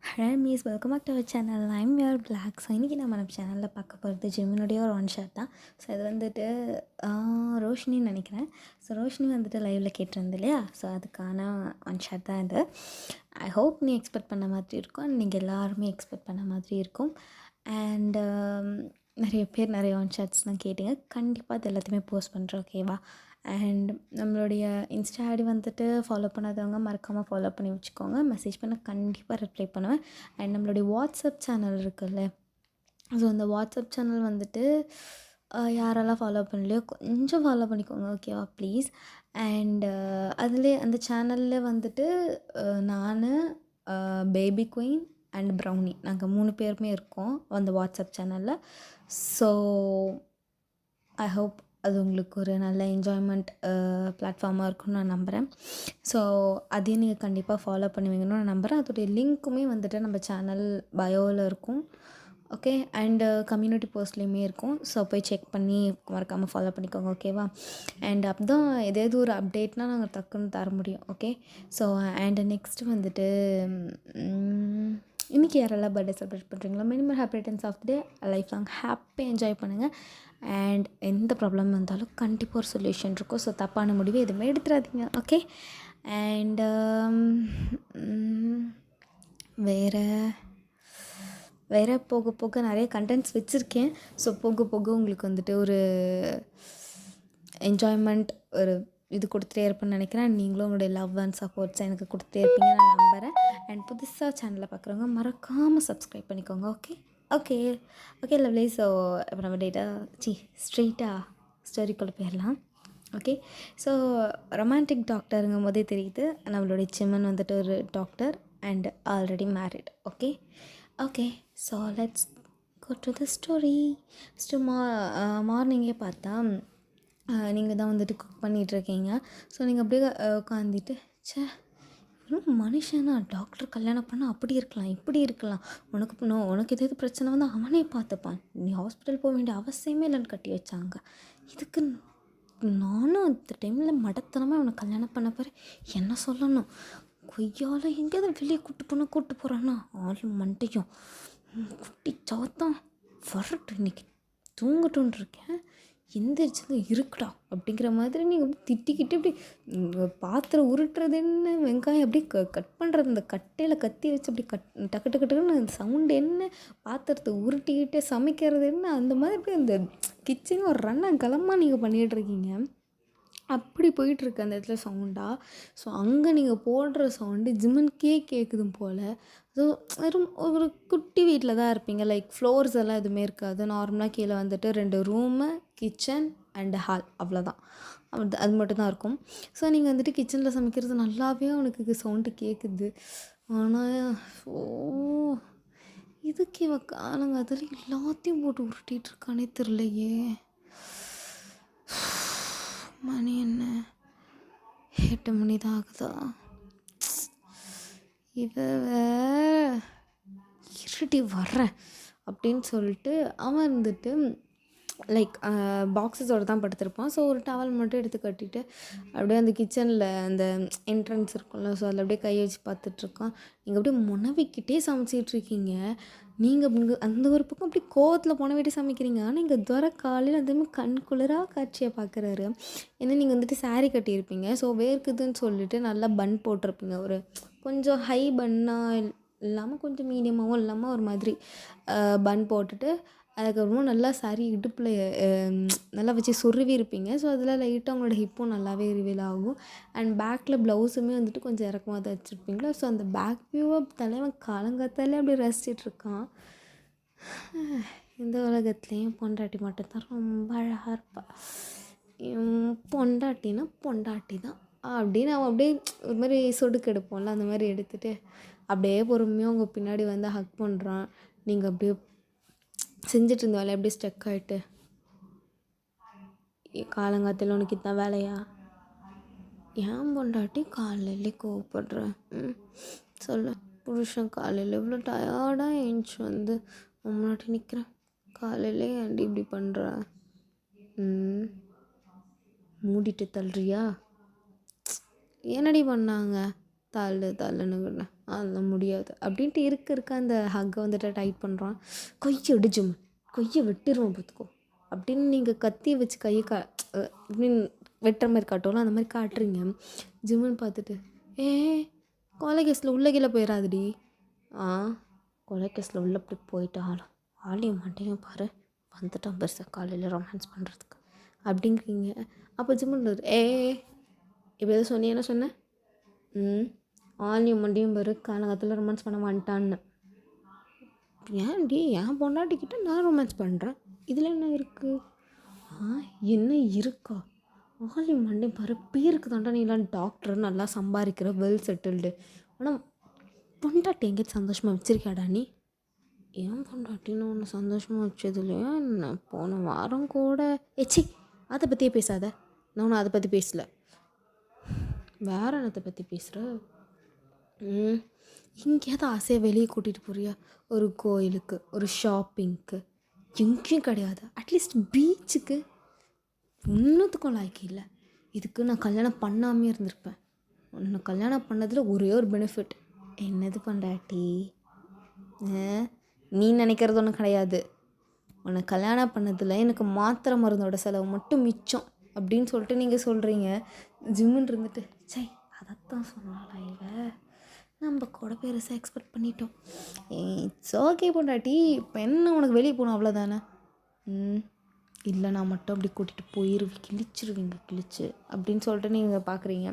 Hello மீஸ் welcome back to our channel. I'm your black. So இன்றைக்கி நம்ம சேனலில் பார்க்க போகிறது ஜிம்மினுடைய ஒரு ஒன் ஷாட் தான். ஸோ இது வந்துட்டு ரோஷினின்னு நினைக்கிறேன். ஸோ ரோஷினி வந்துட்டு லைவில் கேட்டிருந்து இல்லையா, ஸோ அதுக்கான ஒன் ஷாட் தான் இது. ஐ ஹோப் நீ எக்ஸ்பெக்ட் பண்ண மாதிரி இருக்கும், நீங்கள் எல்லாருமே எக்ஸ்பெக்ட் பண்ண மாதிரி இருக்கும். அண்ட் நிறைய பேர் நிறைய ஒன் ஷாட்ஸ்லாம் கேட்டீங்க. கண்டிப்பாக அது எல்லாத்தையுமே போஸ்ட் பண்ணுறேன், ஓகேவா? அண்ட் நம்மளுடைய இன்ஸ்டா ஐடி வந்துட்டு ஃபாலோ பண்ணாதவங்க மறக்காமல் ஃபாலோ பண்ணி வச்சுக்கோங்க. மெசேஜ் பண்ண கண்டிப்பாக ரிப்ளை பண்ணுவேன். அண்ட் நம்மளுடைய வாட்ஸ்அப் சேனல் இருக்குல்ல, ஸோ அந்த வாட்ஸ்அப் சேனல் வந்துட்டு யாரெல்லாம் ஃபாலோ பண்ணலையோ கொஞ்சம் ஃபாலோ பண்ணிக்கோங்க, ஓகேவா ப்ளீஸ். அண்டு அதிலே அந்த சேனலில் வந்துட்டு நான், பேபி குயின் அண்ட் ப்ரௌனி, நாங்கள் 3 பேருமே இருக்கோம் அந்த வாட்ஸ்அப் சேனலில். ஸோ ஐ ஹோப் அது உங்களுக்கு ஒரு நல்ல என்ஜாய்மெண்ட் பிளாட்ஃபார்மாக இருக்கும்னு நான் நம்புகிறேன். ஸோ அதையும் நீங்கள் கண்டிப்பாக ஃபாலோ பண்ணுவீங்கன்னு நான் நம்புகிறேன். அதோடைய லிங்க்குமே வந்துட்டு நம்ம சேனல் பயோவில் இருக்கும், ஓகே. அண்டு கம்யூனிட்டி போஸ்ட்லேயுமே இருக்கும். ஸோ போய் செக் பண்ணி மறக்காமல் ஃபாலோ பண்ணிக்கோங்க, ஓகேவா? அண்ட் அப்போ தான் ஏதாவது ஒரு அப்டேட்னால் நாங்கள் டக்குன்னு தர முடியும், ஓகே. ஸோ அண்டு நெக்ஸ்ட்டு வந்துட்டு இன்றைக்கி யாரெல்லாம் பர்த்டே செலிப்ரேட் பண்ணுறீங்களோ minimum happy returns of the day, life long happy enjoy பண்ணுங்கள். அண்ட் எந்த ப்ராப்ளம் வந்தாலும் கண்டிப்பாக ஒரு சொல்யூஷன் இருக்கும். ஸோ தப்பான முடிவு எதுவுமே எடுத்துடாதீங்க, ஓகே. அண்டு வேறு போக போக நிறைய கண்டென்ட்ஸ் வச்சுருக்கேன். ஸோ போக போக உங்களுக்கு வந்துட்டு ஒரு என்ஜாய்மெண்ட் ஒரு இது கொடுத்துட்டே இருப்பேன்னு நினைக்கிறேன். நீங்களும் உங்களுடைய லவ் அண்ட் சப்போர்ட்ஸ் எனக்கு கொடுத்துட்டே இருப்பீங்கன்னு நான் நம்புகிறேன். அண்ட் புதுசாக சேனலில் பார்க்குறவங்க மறக்காமல் சப்ஸ்கிரைப் பண்ணிக்கோங்க, okay. Okay okay lovely. So இப்போ நம்ம ஸ்ட்ரெயிட்டாக ஸ்டோரிக்குள்ளே போயிடலாம், ஓகே. ஸோ ரொமான்டிக் டாக்டருங்கும் போதே தெரியுது நம்மளுடைய சிம்மன் வந்துட்டு ஒரு doctor and already married, okay. Okay so let's go to the story. First மார்னிங்கே பார்த்தா நீங்கள் தான் வந்துட்டு குக் பண்ணிகிட்ருக்கீங்க. ஸோ நீங்கள் அப்படியே உட்காந்துட்டு மனுஷனா டாக்டர் கல்யாணம் பண்ணால் அப்படி இருக்கலாம் இப்படி இருக்கலாம், உனக்கு எதாவது பிரச்சனை வந்து அவனே பார்த்துப்பான், நீ ஹாஸ்பிட்டல் போக வேண்டிய அவசியமே இல்லைன்னு கட்டி வச்சாங்க. இதுக்கு நானும் அந்த டைமில் மடத்தனமாக அவனை கல்யாணம் பண்ண பாரு என்ன சொல்லணும், கொய்யால் எங்கேயாவது வெளியே கூப்பிட்டு போகிறான்னா ஆள் மண்டையும் குட்டி சவத்தான் வரட்டும், இன்றைக்கி தூங்கட்டும்னு இருக்கேன், எந்திரிச்சது இருக்குடா அப்படிங்கிற மாதிரி நீங்கள் திட்டிக்கிட்டு இப்படி பாத்திரம் உருட்டுறது என்ன, வெங்காயம் அப்படியே கட் பண்ணுறது, இந்த கட்டையில் கத்தி வச்சு அப்படி டக்கு டக்கு டக்குன்னு அந்த சவுண்டு என்ன, பாத்திரத்தை உருட்டிக்கிட்டே சமைக்கிறது என்ன, அந்த மாதிரி அப்படியே அந்த கிச்சனே ஒரு கலமாக நீங்கள் பண்ணிகிட்ருக்கீங்க. அப்படி போயிட்டுருக்கு அந்த இடத்துல சவுண்டாக. ஸோ அங்கே நீங்கள் போடுற சவுண்டு ஜிம்மனுக்கே கேட்குது போல். ஸோ ஒரு குட்டி வீட்டில் தான் இருப்பீங்க, லைக் ஃப்ளோர்ஸ் எல்லாம் எதுவுமே இருக்காது. நார்மலாக கீழே வந்துட்டு 2 ரூமு, கிச்சன் அண்டு ஹால், அவ்வளோதான். அது மட்டும்தான் இருக்கும். ஸோ நீங்கள் வந்துட்டு கிச்சனில் சமைக்கிறது நல்லாவே அவனுக்கு சவுண்டு கேட்குது. ஆனால் இதுக்கு இவ காலங்காத்தால எல்லாத்தையும் போட்டு உருட்டிகிட்ருக்கானே தெரிலையே. மணி என்ன 8 மணி தான் ஆகுதா, இவ இருட்டி வர்றேன் அப்படின்னு சொல்லிட்டு அவன் வந்துட்டு லைக் பாக்ஸஸோடு தான் படுத்திருப்பான். ஸோ ஒரு டவல் மட்டும் எடுத்து கட்டிட்டு அப்படியே அந்த கிச்சனில் அந்த என்ட்ரன்ஸ் இருக்கும்ல, ஸோ அதில் அப்படியே கையை வச்சு பார்த்துட்ருக்கான். நீங்கள் அப்படியே முனவிக்கிட்டே சமைச்சிட்ருக்கீங்க. நீங்கள் அந்த ஒரு பக்கம் அப்படி கோவத்தில் புனவிட்டு சமைக்கிறீங்க. ஆனால் இங்கே காலையில் அதுவுமே கண் குளிராக காட்சியை பார்க்குறாரு. ஏன்னா நீங்கள் வந்துட்டு சாரீ கட்டியிருப்பீங்க, ஸோ வேர்க்குதுன்னு சொல்லிட்டு நல்லா பன் போட்டிருப்பீங்க. ஒரு கொஞ்சம் ஹை பன்னாக இல்லாமல் கொஞ்சம் மீடியமாகவும் இல்லாமல் ஒரு மாதிரி பன் போட்டுட்டு அதுக்கப்புறமா நல்லா சாரீ இடுப்பில் நல்லா வச்சு சொருவி இருப்பீங்க. ஸோ அதில் லைட்டாக அவங்களோட ஹிப்பும் நல்லாவே ரிவீல் ஆகும். அண்ட் பேக்கில் ப்ளவுஸுமே வந்துட்டு கொஞ்சம் இறக்கமாக தான் வச்சுருப்பீங்களா. ஸோ அந்த பேக் வியூவை தலைவன் காலங்காத்தாலே அப்படி ரசிச்சிட்ருக்கான். இந்த உலகத்துலேயும் பொண்டாட்டி மட்டும்தான் ரொம்ப அழகாக இருப்பாள், பொண்டாட்டி தான் அப்படின்னு அவன் அப்படியே ஒரு மாதிரி சொடுக்கு எடுப்போம்ல, அந்த மாதிரி எடுத்துகிட்டு அப்படியே பொறுமையாக உங்கள் பின்னாடி வந்து ஹக் பண்ணுறான். நீங்கள் அப்படியே செஞ்சுட்டு இருந்த வேலையை அப்படியே ஸ்டக் ஆகிட்டு, காலங்காத்தில் உனக்கு இதான் வேலையா, ஏன் பொண்டாட்டி காலையிலே கோவப்படுறேன் சொல்ல, புருஷன் காலையில் இவ்வளோ டயர்டாக ஏஞ்சி வந்து முன்னாடி நிற்கிறேன், காலையிலே ஏன்டி இப்படி பண்ணுற, மூடிட்டு தள்ளுறியா, என்னடி பண்ணாங்க, தள்ளுன்னு அதெல்லாம் முடியாது அப்படின்ட்டு இருக்க அந்த ஹக்கை வந்துட்டு டைட் பண்ணுறான். கையை விடு ஜிம்மன், கையை வெட்டிடுவோம் பார்த்துக்கோ அப்படின்னு நீங்கள் கத்தியை வச்சு கையை அப்படின்னு வெட்டுற மாதிரி காட்டுவோம்ல, அந்த மாதிரி காட்டுறீங்க. ஜிம்மன் பார்த்துட்டு கொலை கேஸில் உள்ள கீழே போயிடாதுடி. கொலை கேஸில் உள்ள அப்படி போயிட்டு ஆளையும் மாட்டையும் பாரு வந்துட்டான் பெருசாக காலையில் ரொமான்ஸ் பண்ணுறதுக்கு அப்படிங்கிறீங்க. அப்போ ஜிம்மன் இப்போ எதாவது சொன்னீங்கன்னா சொன்னேன் ஆளையும் மண்டையும் பாரு காலகத்தில் ரொமான்ஸ் பண்ண மாட்டான்னு. ஏன்டி என் பொண்டாட்டிக்கிட்ட நான் ரொமான்ஸ் பண்ணுறேன், இதில் என்ன இருக்குது? என்ன இருக்கா? ஆளையும் மண்டையும் பாரு பேருக்கு தாண்டா நீலாம் டாக்டர், நல்லா சம்பாதிக்கிற, வெல் செட்டில்டு. ஆனால் பொண்டாட்டி எங்கேயாச்சும் சந்தோஷமாக வச்சுருக்காடா நீ? ஏன் பொண்டாட்டின்னு ஒன்று சந்தோஷமாக வச்சது இல்லையா என்ன? போன வாரம் கூட அதை பற்றியே பேசாத. நான் ஒன்றும் அதை பற்றி பேசலை. வேற என்னத்தை பற்றி பேசுகிற? எங்கேயாவது ஆசையாக வெளியே கூட்டிகிட்டு போறியா? ஒரு கோயிலுக்கு, ஒரு ஷாப்பிங்க்கு? எங்கேயும் கிடையாது. அட்லீஸ்ட் பீச்சுக்கு ஒன்றுத்துக்கும் லாய்க்கு இல்லை. இதுக்கு நான் கல்யாணம் பண்ணாமே இருந்திருப்பேன். உன்னை கல்யாணம் பண்ணதில் ஒரே ஒரு பெனிஃபிட் என்னது பொண்டாட்டி, நீ நினைக்கிறது ஒன்றும் கிடையாது. உன்னை கல்யாணம் பண்ணதில் எனக்கு மாத்திரை மருந்தோட செலவு மட்டும் மிச்சம் அப்படின்னு சொல்லிட்டு நீங்கள் சொல்கிறீங்க. ஜிம்முன்னு இருந்துட்டு அதைத்தான் சொன்னாலா இவ, நம்ம கூட பெருசாக எக்ஸ்பெக்ட் பண்ணிட்டோம். இட்ஸ் ஓகே பொண்டாட்டி, இப்போ என்ன உனக்கு வெளியே போகணும் அவ்வளோதானே? இல்லை நான் மட்டும் அப்படி கூட்டிகிட்டு கிழிச்சிருவீங்க அப்படின்னு சொல்லிட்டு நீங்கள் பார்க்குறீங்க.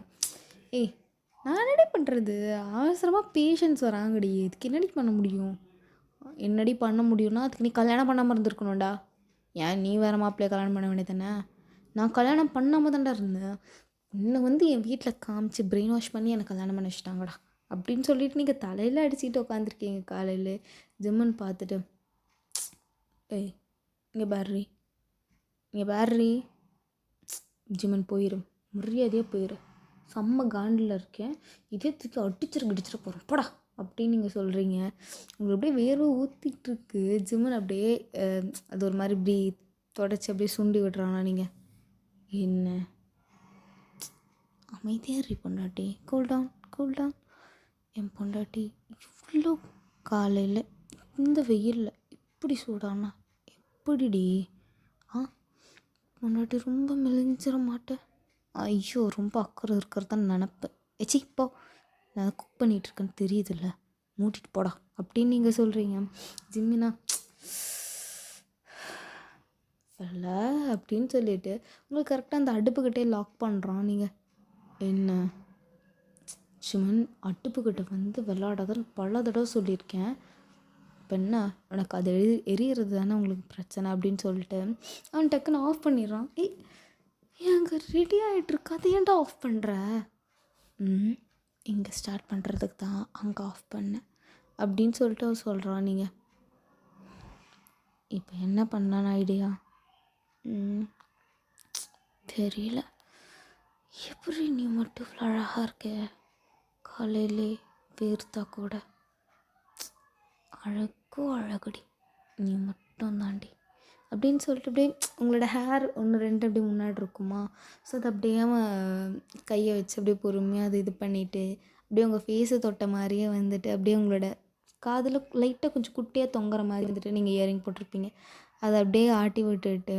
நான் என்னடி பண்ணுறது, அவசரமாக பேஷண்ட்ஸ் வராங்கடி, இதுக்கு என்னடி பண்ண முடியும்? என்னடி பண்ண முடியும்னா அதுக்கு நீ கல்யாணம் பண்ணாமல் இருந்திருக்கணும்டா. ஏன் நீ வேறு மாப்பிள்ளையை கல்யாணம் பண்ண வேண்டியதானே? நான் கல்யாணம் பண்ணாமல் தான்டா இருந்தேன். உன்னை என் வீட்டில் காமிச்சு பிரெயின் வாஷ் பண்ணி எனக்கு கல்யாணம் பண்ண வச்சுட்டாங்கடா அப்படின்னு சொல்லிட்டு நீங்கள் தலையில் அடிச்சுக்கிட்டு உட்காந்துருக்கீங்க காலையில். ஜிம்மன் பார்த்துட்டு இங்கே பேர்ரி ஜிம்மன் போயிடும், மரியாதையாக போயிடும், செம்ம காண்டில் இருக்கேன், இதே தூக்கி அடிச்சிட போகிறோம் போடா அப்படின்னு நீங்கள் சொல்கிறீங்க. உங்களுக்கு அப்படியே வேர்வை ஊற்றிட்டுருக்கு. ஜிம்மன் அப்படியே அது ஒரு மாதிரி இப்படி தொடச்சி அப்படியே சுண்டி விடுறானா. நீங்கள் என்ன அமைதியாக பொண்டாட்டி, கூல்டவுன். என் பொண்டாட்டி இவ்வளோ காலையில் இந்த வெயிலில் இப்படி சூடானா எப்படிடி? பொண்டாட்டி ரொம்ப மெலிஞ்சிட மாட்டேன்? ஐயோ ரொம்ப அக்கறை இருக்கிறதான் நினப்பேன். இப்போ நான் குக் பண்ணிகிட்ருக்கேன்னு தெரியுதுல்ல, மூட்டிட்டு போடா அப்படின்னு நீங்கள் சொல்கிறீங்க. ஜிம்மினா இல்லை அப்படின்னு சொல்லிவிட்டு உங்களுக்கு கரெக்டாக அந்த அடுப்புக்கிட்டே லாக் பண்ணுறான். நீங்கள் என்ன ஜிம்மன், அடுப்புக்கிட்ட வந்து விளாடாதன்னு பல தடவை சொல்லியிருக்கேன். இப்போ என்ன உனக்கு அது எரியிறது தானே உங்களுக்கு பிரச்சனை அப்படின்னு சொல்லிட்டு அவன் டக்குன்னு ஆஃப் பண்ணிடுறான். அங்கே ரெடி ஆகிட்டுருக்கு, அதை ஏன்டா ஆஃப் பண்ணுற? இங்கே ஸ்டார்ட் பண்ணுறதுக்கு தான் அங்கே ஆஃப் பண்ணேன் அப்படின்னு சொல்லிட்டு அவன் சொல்கிறான். நீங்கள் இப்போ என்ன பண்ணலான்னு ஐடியா தெரியல. எப்படி நீ மட்டும் இவ்வளோ அழகாக இருக்க, காலையிலே வேர்த்தா கூட அழகுடி நீ மட்டும் தாண்டி அப்படின்னு சொல்லிட்டு அப்படியே உங்களோட ஹேர் 1-2 அப்படியே முன்னாடி இருக்குமா. ஸோ அது அப்படியே கையை வச்சு அப்படியே பொறுமையாக அது இது பண்ணிவிட்டு அப்படியே உங்கள் ஃபேஸை தொட்ட மாதிரியே வந்துட்டு அப்படியே உங்களோட காதில் லைட்டாக கொஞ்சம் குட்டியாக தொங்குற மாதிரி வந்துட்டு நீங்கள் இயரிங் போட்டிருப்பீங்க, அதை அப்படியே ஆட்டி விட்டுட்டு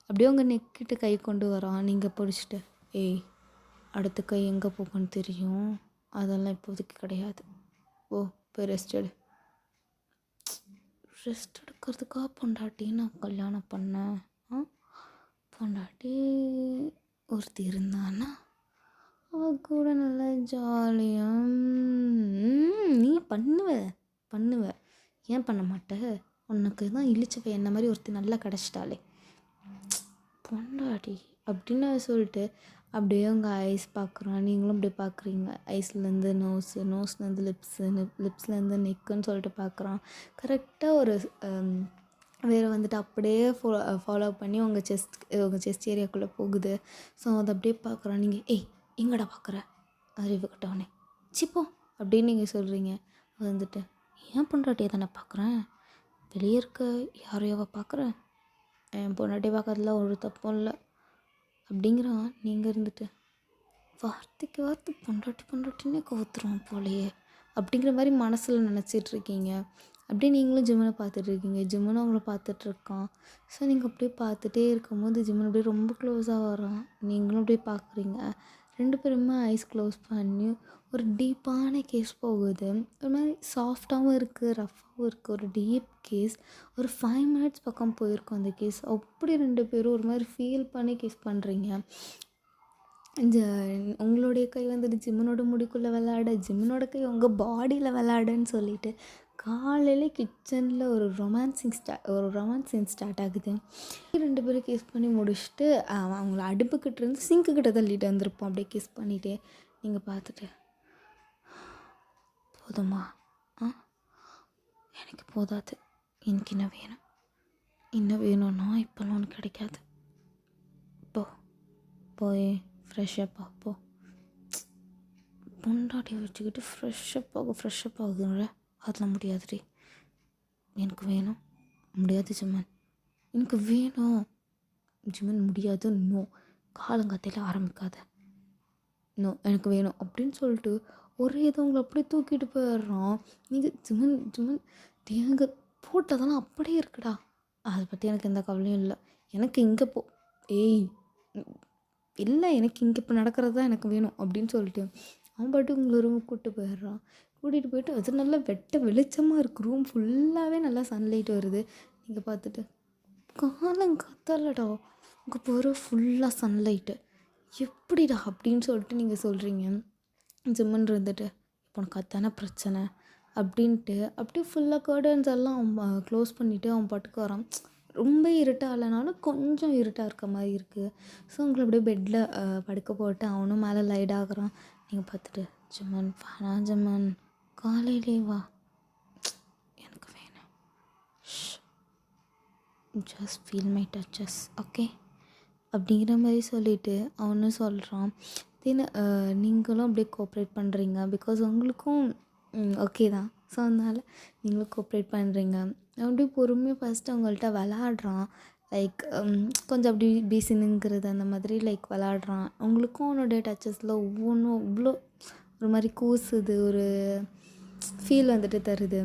அப்படியே உங்கள் நெக்கிட்டு கை கொண்டு வரோம். நீங்கள் பிடிச்சிட்டு அடுத்த கை எங்கே போகணும்னு தெரியும், அதெல்லாம் இப்போதைக்கு கிடையாது, போய் ரெஸ்ட் எடுக்கிறதுக்காக பொண்டாட்டி நான் கல்யாணம் பண்ணேன். பொண்டாட்டி ஒருத்தி இருந்தான்னா அவ கூட நல்லா ஜாலியாக நீ பண்ணுவ ஏன் பண்ண மாட்டே? உனக்கு தான் இழிச்சவை என்ன மாதிரி ஒருத்தி நல்லா கிடச்சிட்டாலே பொண்டாட்டி அப்படின்னு சொல்லிட்டு அப்படியே உங்கள் ஐஸ் பார்க்குறோம். நீங்களும் அப்படியே பார்க்குறீங்க. ஐஸ்லேருந்து நோஸ்லேருந்து லிப்ஸ்லேருந்து நெக்குன்னு சொல்லிட்டு பார்க்குறோம். கரெக்டாக ஒரு வேறு வந்துட்டு அப்படியே ஃபாலோ பண்ணி உங்கள் செஸ்ட் ஏரியாக்குள்ளே போகுது. ஸோ அதை அப்படியே பார்க்குறோம். நீங்கள் எங்கடா பார்க்குற அறிவுக்கிட்டவனே சிப்போ அப்படின்னு நீங்கள் சொல்கிறீங்க. வந்துட்டு ஏன் பொண்டாட்டியை தானே பார்க்குறேன், வெளியே இருக்க யாரையோவா பார்க்குறேன், என் பொண்டாட்டி பார்க்கறதுல ஒரு தப்பும் இல்லை அப்படிங்கிறான். நீங்கள் இருந்துட்டு வார்த்தைக்கு வார்த்தை பொண்டாட்டினே கவுத்துருவான் போலையே அப்படிங்கிற மாதிரி மனசில் நினச்சிட்ருக்கீங்க. அப்படியே நீங்களும் ஜிம்மனை பார்த்துட்ருக்கீங்க, ஜிம்மனும் அவங்கள பார்த்துட்ருக்கான். ஸோ நீங்கள் அப்படியே பார்த்துட்டே இருக்கும்போது ஜிம்மன் அப்படியே ரொம்ப க்ளோஸாக வரான், நீங்களும் அப்படியே பார்க்குறீங்க. 2 பேருமே ஐஸ் க்ளோஸ் பண்ணி ஒரு டீப்பான கேஸ் போகுது. ஒரு மாதிரி சாஃப்டாகவும் இருக்குது, ரஃப்பாகவும் இருக்குது. ஒரு டீப் கேஸ். ஒரு 5 மினிட்ஸ் பக்கம் போயிருக்கும் அந்த கேஸ். அப்படி 2 பேரும் ஒரு மாதிரி ஃபீல் பண்ணி கேஸ் பண்ணுறீங்க. இந்த உங்களுடைய கை வந்துட்டு ஜிம்மனோட முடிக்குள்ளே விளையாட, ஜிம்மனோட கை உங்கள் பாடியில் விளையாடுன்னு சொல்லிட்டு காலையில் கிச்சனில் ஒரு ரொமான்ஸ் சீன் ஸ்டார்ட் ஆகுது. 2 பேரும் கிஸ் பண்ணி முடிச்சுட்டு அவங்கள அடுப்புக்கிட்ட இருந்து சிங்க்கு கிட்ட தள்ளிட்டு வந்திருப்போம். அப்படியே கிஸ் பண்ணிவிட்டு நீங்கள் பார்த்துட்டு, போதுமா? எனக்கு போதாது, எனக்கு இன்னும் வேணும், இன்னும் வேணும்னா இப்போல்லாம் ஒன்று கிடைக்காது. போய் ஃப்ரெஷ்ஷப் ஆப்போ. பொண்டாட்டியை வச்சுக்கிட்டு ஃப்ரெஷ்ஷப் ஆகுதுங்கள, அதெல்லாம் முடியாதுடி. எனக்கு வேணும். முடியாது ஜிம்மன், எனக்கு வேணும். ஜிம்மன் முடியாது. நோ, காலங்காத்தையில் ஆரம்பிக்காத. நோ, எனக்கு வேணும் அப்படின்னு சொல்லிட்டு ஒரே இது உங்களை அப்படியே தூக்கிட்டு போயிடுறோம். நீங்கள் ஜிம்மன் தேங்க போட்டதெல்லாம் அப்படியே இருக்குடா, அதை பற்றி எனக்கு எந்த கவலையும் இல்லை. எனக்கு இங்கே ஏய் இல்லை, எனக்கு இங்கே இப்போ நடக்கிறது தான் எனக்கு வேணும் அப்படின்னு சொல்லிட்டு அவன் பாட்டு உங்களை ரூமுக்கு கூட்டிகிட்டு போயிட்டு அது நல்லா வெளிச்சமாக இருக்குது. ரூம் ஃபுல்லாகவே நல்லா சன்லைட் வருது. நீங்கள் பார்த்துட்டு, காலங்காத்தாலடா உங்கள் போகிற ஃபுல்லாக சன்லைட்டு எப்படிடா அப்படின்னு சொல்லிட்டு நீங்கள் சொல்கிறீங்க. ஜிம்மன் இருந்துட்டு, இப்போ உனக்கு அதான பிரச்சனை அப்படின்ட்டு அப்படியே ஃபுல்லாக கர்டன்ஸ் எல்லாம் அவன் க்ளோஸ் பண்ணிவிட்டு அவன் பாட்டுக்கு வரான். ரொம்ப இருட்டாக இல்லைனாலும் கொஞ்சம் இருட்டாக இருக்க மாதிரி இருக்குது. ஸோ உங்களை அப்படியே பெட்டில் படுக்க போட்டு அவனும் மேலே லைட் ஆகுறான். நீங்கள் பார்த்துட்டு, ஜிம்மன் வேணாம் ஜிம்மன், காலையிலே வா, எனக்கு வேணும், just feel my touches, okay அப்படிங்கிற மாதிரி சொல்லிவிட்டு அவனும் சொல்கிறான். தென் நீங்களும் அப்படியே கோஆப்ரேட் பண்ணுறீங்க, பிகாஸ் உங்களுக்கும் ஓகே தான். ஸோ அதனால் நீங்களும் கோஆப்ரேட் பண்ணுறீங்க. அப்படியே பொறுமையாக ஃபஸ்ட்டு அவங்கள்ட்ட விளாட்றான். லைக் கொஞ்சம் அப்படி பேசினுங்கிறது அந்த மாதிரி லைக் விளாட்றான். உங்களுக்கும் அவனுடைய டச்சஸில் ஒவ்வொன்றும் இவ்வளோ ஒரு மாதிரி கூசுது, ஒரு ஃபீல் வந்துட்டு தருது.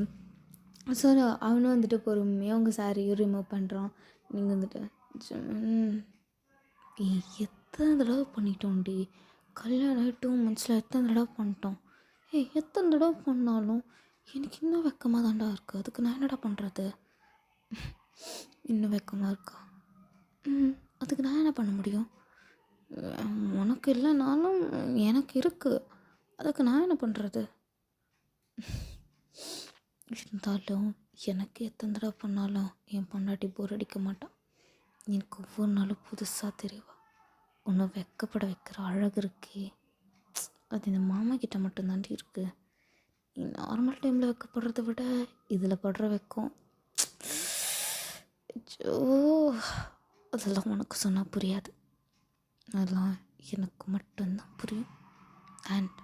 ஸோ அவனும் வந்துட்டு பொறுமையாக அவங்க சாரியும் ரிமூவ் பண்ணுறான். நீங்கள் வந்துட்டு, எத்தனை தடவை பண்ணிட்டோம்டி, கல்யாணம் 2 months எத்தனை தடவை பண்ணிட்டோம். எத்தனை தடவை பண்ணாலும் எனக்கு இன்னும் வெக்கமாக தான்டா இருக்குது, அதுக்கு நான் என்னடா பண்ணுறது? இன்னும் வெக்கமாக இருக்கா? அதுக்கு நான் என்ன பண்ண முடியும்? உனக்கு இல்லைனாலும் எனக்கு இருக்குது, அதுக்கு நான் என்ன பண்ணுறது? இருந்தாலும் எனக்கு எத்தனை தடவை பண்ணாலும் என் பொண்டாட்டி போர் அடிக்க மாட்டான். எனக்கு ஒவ்வொரு நாளும் புதுசாக தெரியவா. ஒன்றும் வெக்கப்பட வைக்கிற அழகு இருக்கே, அது இந்த மாமா கிட்ட மட்டும்தாண்டி இருக்குது. நீ நார்மல் டைமில் வெக்கப்படுறத விட இதில் படுற வெக்கம், அதெல்லாம் உனக்கு சொன்னால் புரியாது, அதெல்லாம் எனக்கு மட்டும்தான் புரியும். And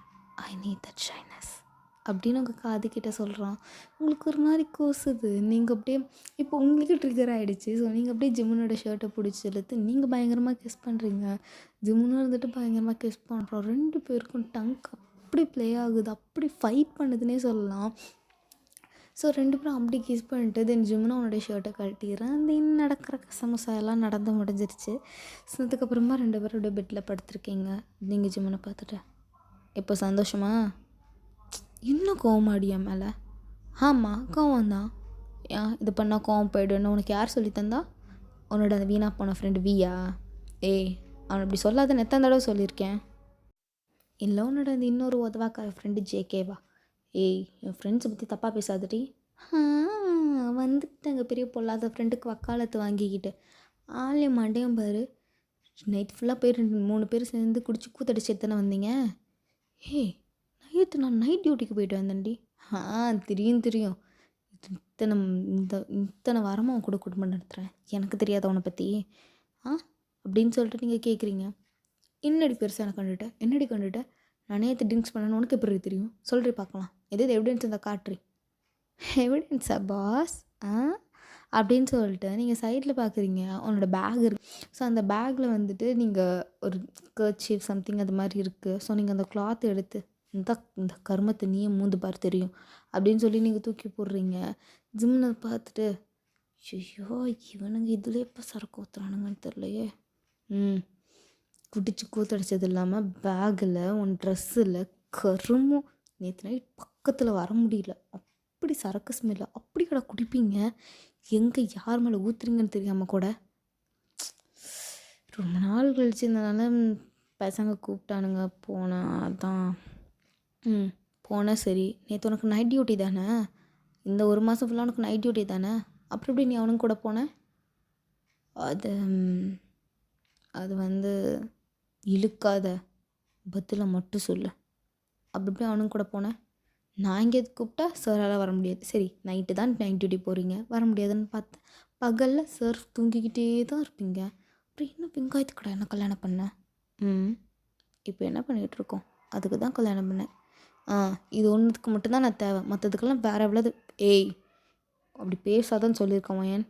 I need that shyness அப்படின்னு உங்கள் காதுகிட்ட சொல்கிறான். உங்களுக்கு ஒரு மாதிரி கூசுது. நீங்கள் அப்படியே இப்போ உங்களுக்கு ட்ரிகர் ஆகிடுச்சு. ஸோ நீங்கள் அப்படியே ஜிம்மனோட ஷர்ட்டை பிடிச்சி இழுத்து நீங்கள் பயங்கரமாக கிஸ் பண்ணுறீங்க. ஜிம்முன்னு இருந்துட்டு பயங்கரமாக கிஸ் பண்ணுறோம். 2 பேருக்கும் டங்க் அப்படி ப்ளே ஆகுது, அப்படி ஃபைட் பண்ணுதுன்னே சொல்லலாம். ஸோ 2 பேரும் அப்படி கிஸ் பண்ணிட்டு தென் ஜிம்முன்னு அவனுடைய ஷர்ட்டை கழட்டிடுறேன். தென் நடக்கிற கசமுசா எல்லாம் நடந்து முடிஞ்சிருச்சு. ஸோ அதுக்கப்புறமா 2 பேரும் அப்படியே பெட்டில் படுத்துருக்கீங்க. நீங்கள் ஜிம்முனை பார்த்துட்டு, இப்போ சந்தோஷமா? இன்னும் கோவமாடியா மேலே? ஆமாம், கோவம் தான். ஏன் இது பண்ணால் கோவம் போய்டுன்னு உனக்கு யார் சொல்லி தந்தா? உன்னோட அந்த வீணா போன ஃப்ரெண்டு வியா? அவனை அப்படி சொல்லாதன்னு எத்தனை தடவை சொல்லியிருக்கேன். இல்லை உன்னோட அந்த இன்னொரு உதவாக்கார ஃப்ரெண்டு ஜேகேவா? என் ஃப்ரெண்ட்ஸை பற்றி தப்பாக பேசாதடி. வந்துட்டாங்க பெரிய பொல்லாத ஃப்ரெண்டுக்கு வக்காலத்து வாங்கிக்கிட்டு. ஆளே மண்டையும் பாரு. நைட் ஃபுல்லாக போய் 2-3 பேர் சேர்ந்து குடிச்சு கூத்தடிச்சு எத்தனை வந்தீங்க? நான் நைட் டியூட்டிக்கு போயிட்டு வந்தேன்டி. தெரியும். இத்தனை வாரமாக அவன் கூட குடும்பம் நடத்துகிறேன், எனக்கு தெரியாத அவனை பற்றி அப்படின்னு சொல்லிட்டு நீங்கள் கேட்குறீங்க. என்னடி பெருசாக என்னடி கண்டுட்ட? நான் நேற்று ட்ரிங்க்ஸ் பண்ணேன்னு உனக்கு எப்படி தெரியும்? சொல்கிறி பார்க்கலாம். எது எவிடன்ஸ் இருந்தால் காட்டுறி. எவிடன்ஸா பாஸ்? அப்படின்னு சொல்லிட்டு நீங்கள் சைடில் பார்க்குறீங்க. அவனோட பேக் இருக்குது. ஸோ அந்த பேக்கில் வந்துட்டு நீங்கள் ஒரு கர்ச்சீஃப் சம்திங் அது மாதிரி இருக்குது. ஸோ நீங்கள் அந்த கிளாத் எடுத்து இந்த இந்த கருமத்தை நீயே மூந்து பாரு தெரியும் அப்படின்னு சொல்லி நீங்கள் தூக்கி போடுறீங்க. ஜிம்னை பார்த்துட்டு ஐயோ இவனுங்க இதில் எப்போ சரக்கு ஊற்றுறானுங்கன்னு தெரிலையே. குடிச்சு கூத்தடிச்சது இல்லாமல் பேக்கில் உன் ட்ரெஸ்ஸில் கருமும் நேற்று நைட் பக்கத்தில் வர முடியல. அப்படி சரக்கு ஸ்மெல்லு அப்படி கூட குடிப்பீங்க. எங்கே யார் மேலே ஊற்றுறீங்கன்னு தெரியாமல் கூட. ரொம்ப நாள் கழிச்சு இருந்தனால பசங்க கூப்பிட்டானுங்க போனேன். அதான் போனேன். சரி நேற்று உனக்கு நைட் டியூட்டி தானே, இந்த ஒரு மாதம் ஃபுல்லாக உனக்கு நைட் டியூட்டி தானே, அப்புறம் எப்படி நீ அவனுங்க கூட போனேன்? அது அது வந்து இழுக்காத பதிலை மட்டும் சொல்லு. அப்படி எப்படி அவனுங்க கூட போனேன்? நான் இங்கே கூப்பிட்டா சாரால் வர முடியாது. சரி நைட்டு தான் நைட் டியூட்டி போகிறீங்க, வர முடியாதுன்னு பார்த்தேன். பகலில் சார் தூங்கிக்கிட்டே தான் இருப்பீங்க. அப்புறம் என்ன வெங்காயத்துக்கு கடை என்ன கல்யாணம் பண்ணேன்? இப்போ என்ன பண்ணிகிட்ருக்கோம்? அதுக்கு தான் கல்யாணம் பண்ணேன். இது ஒன்றுத்துக்கு மட்டும்தான் நான் தேவை, மற்றதுக்கெல்லாம் வேறு எவ்வளவு. ஏய் அப்படி பேசாதான்னு சொல்லியிருக்கோம். ஏன்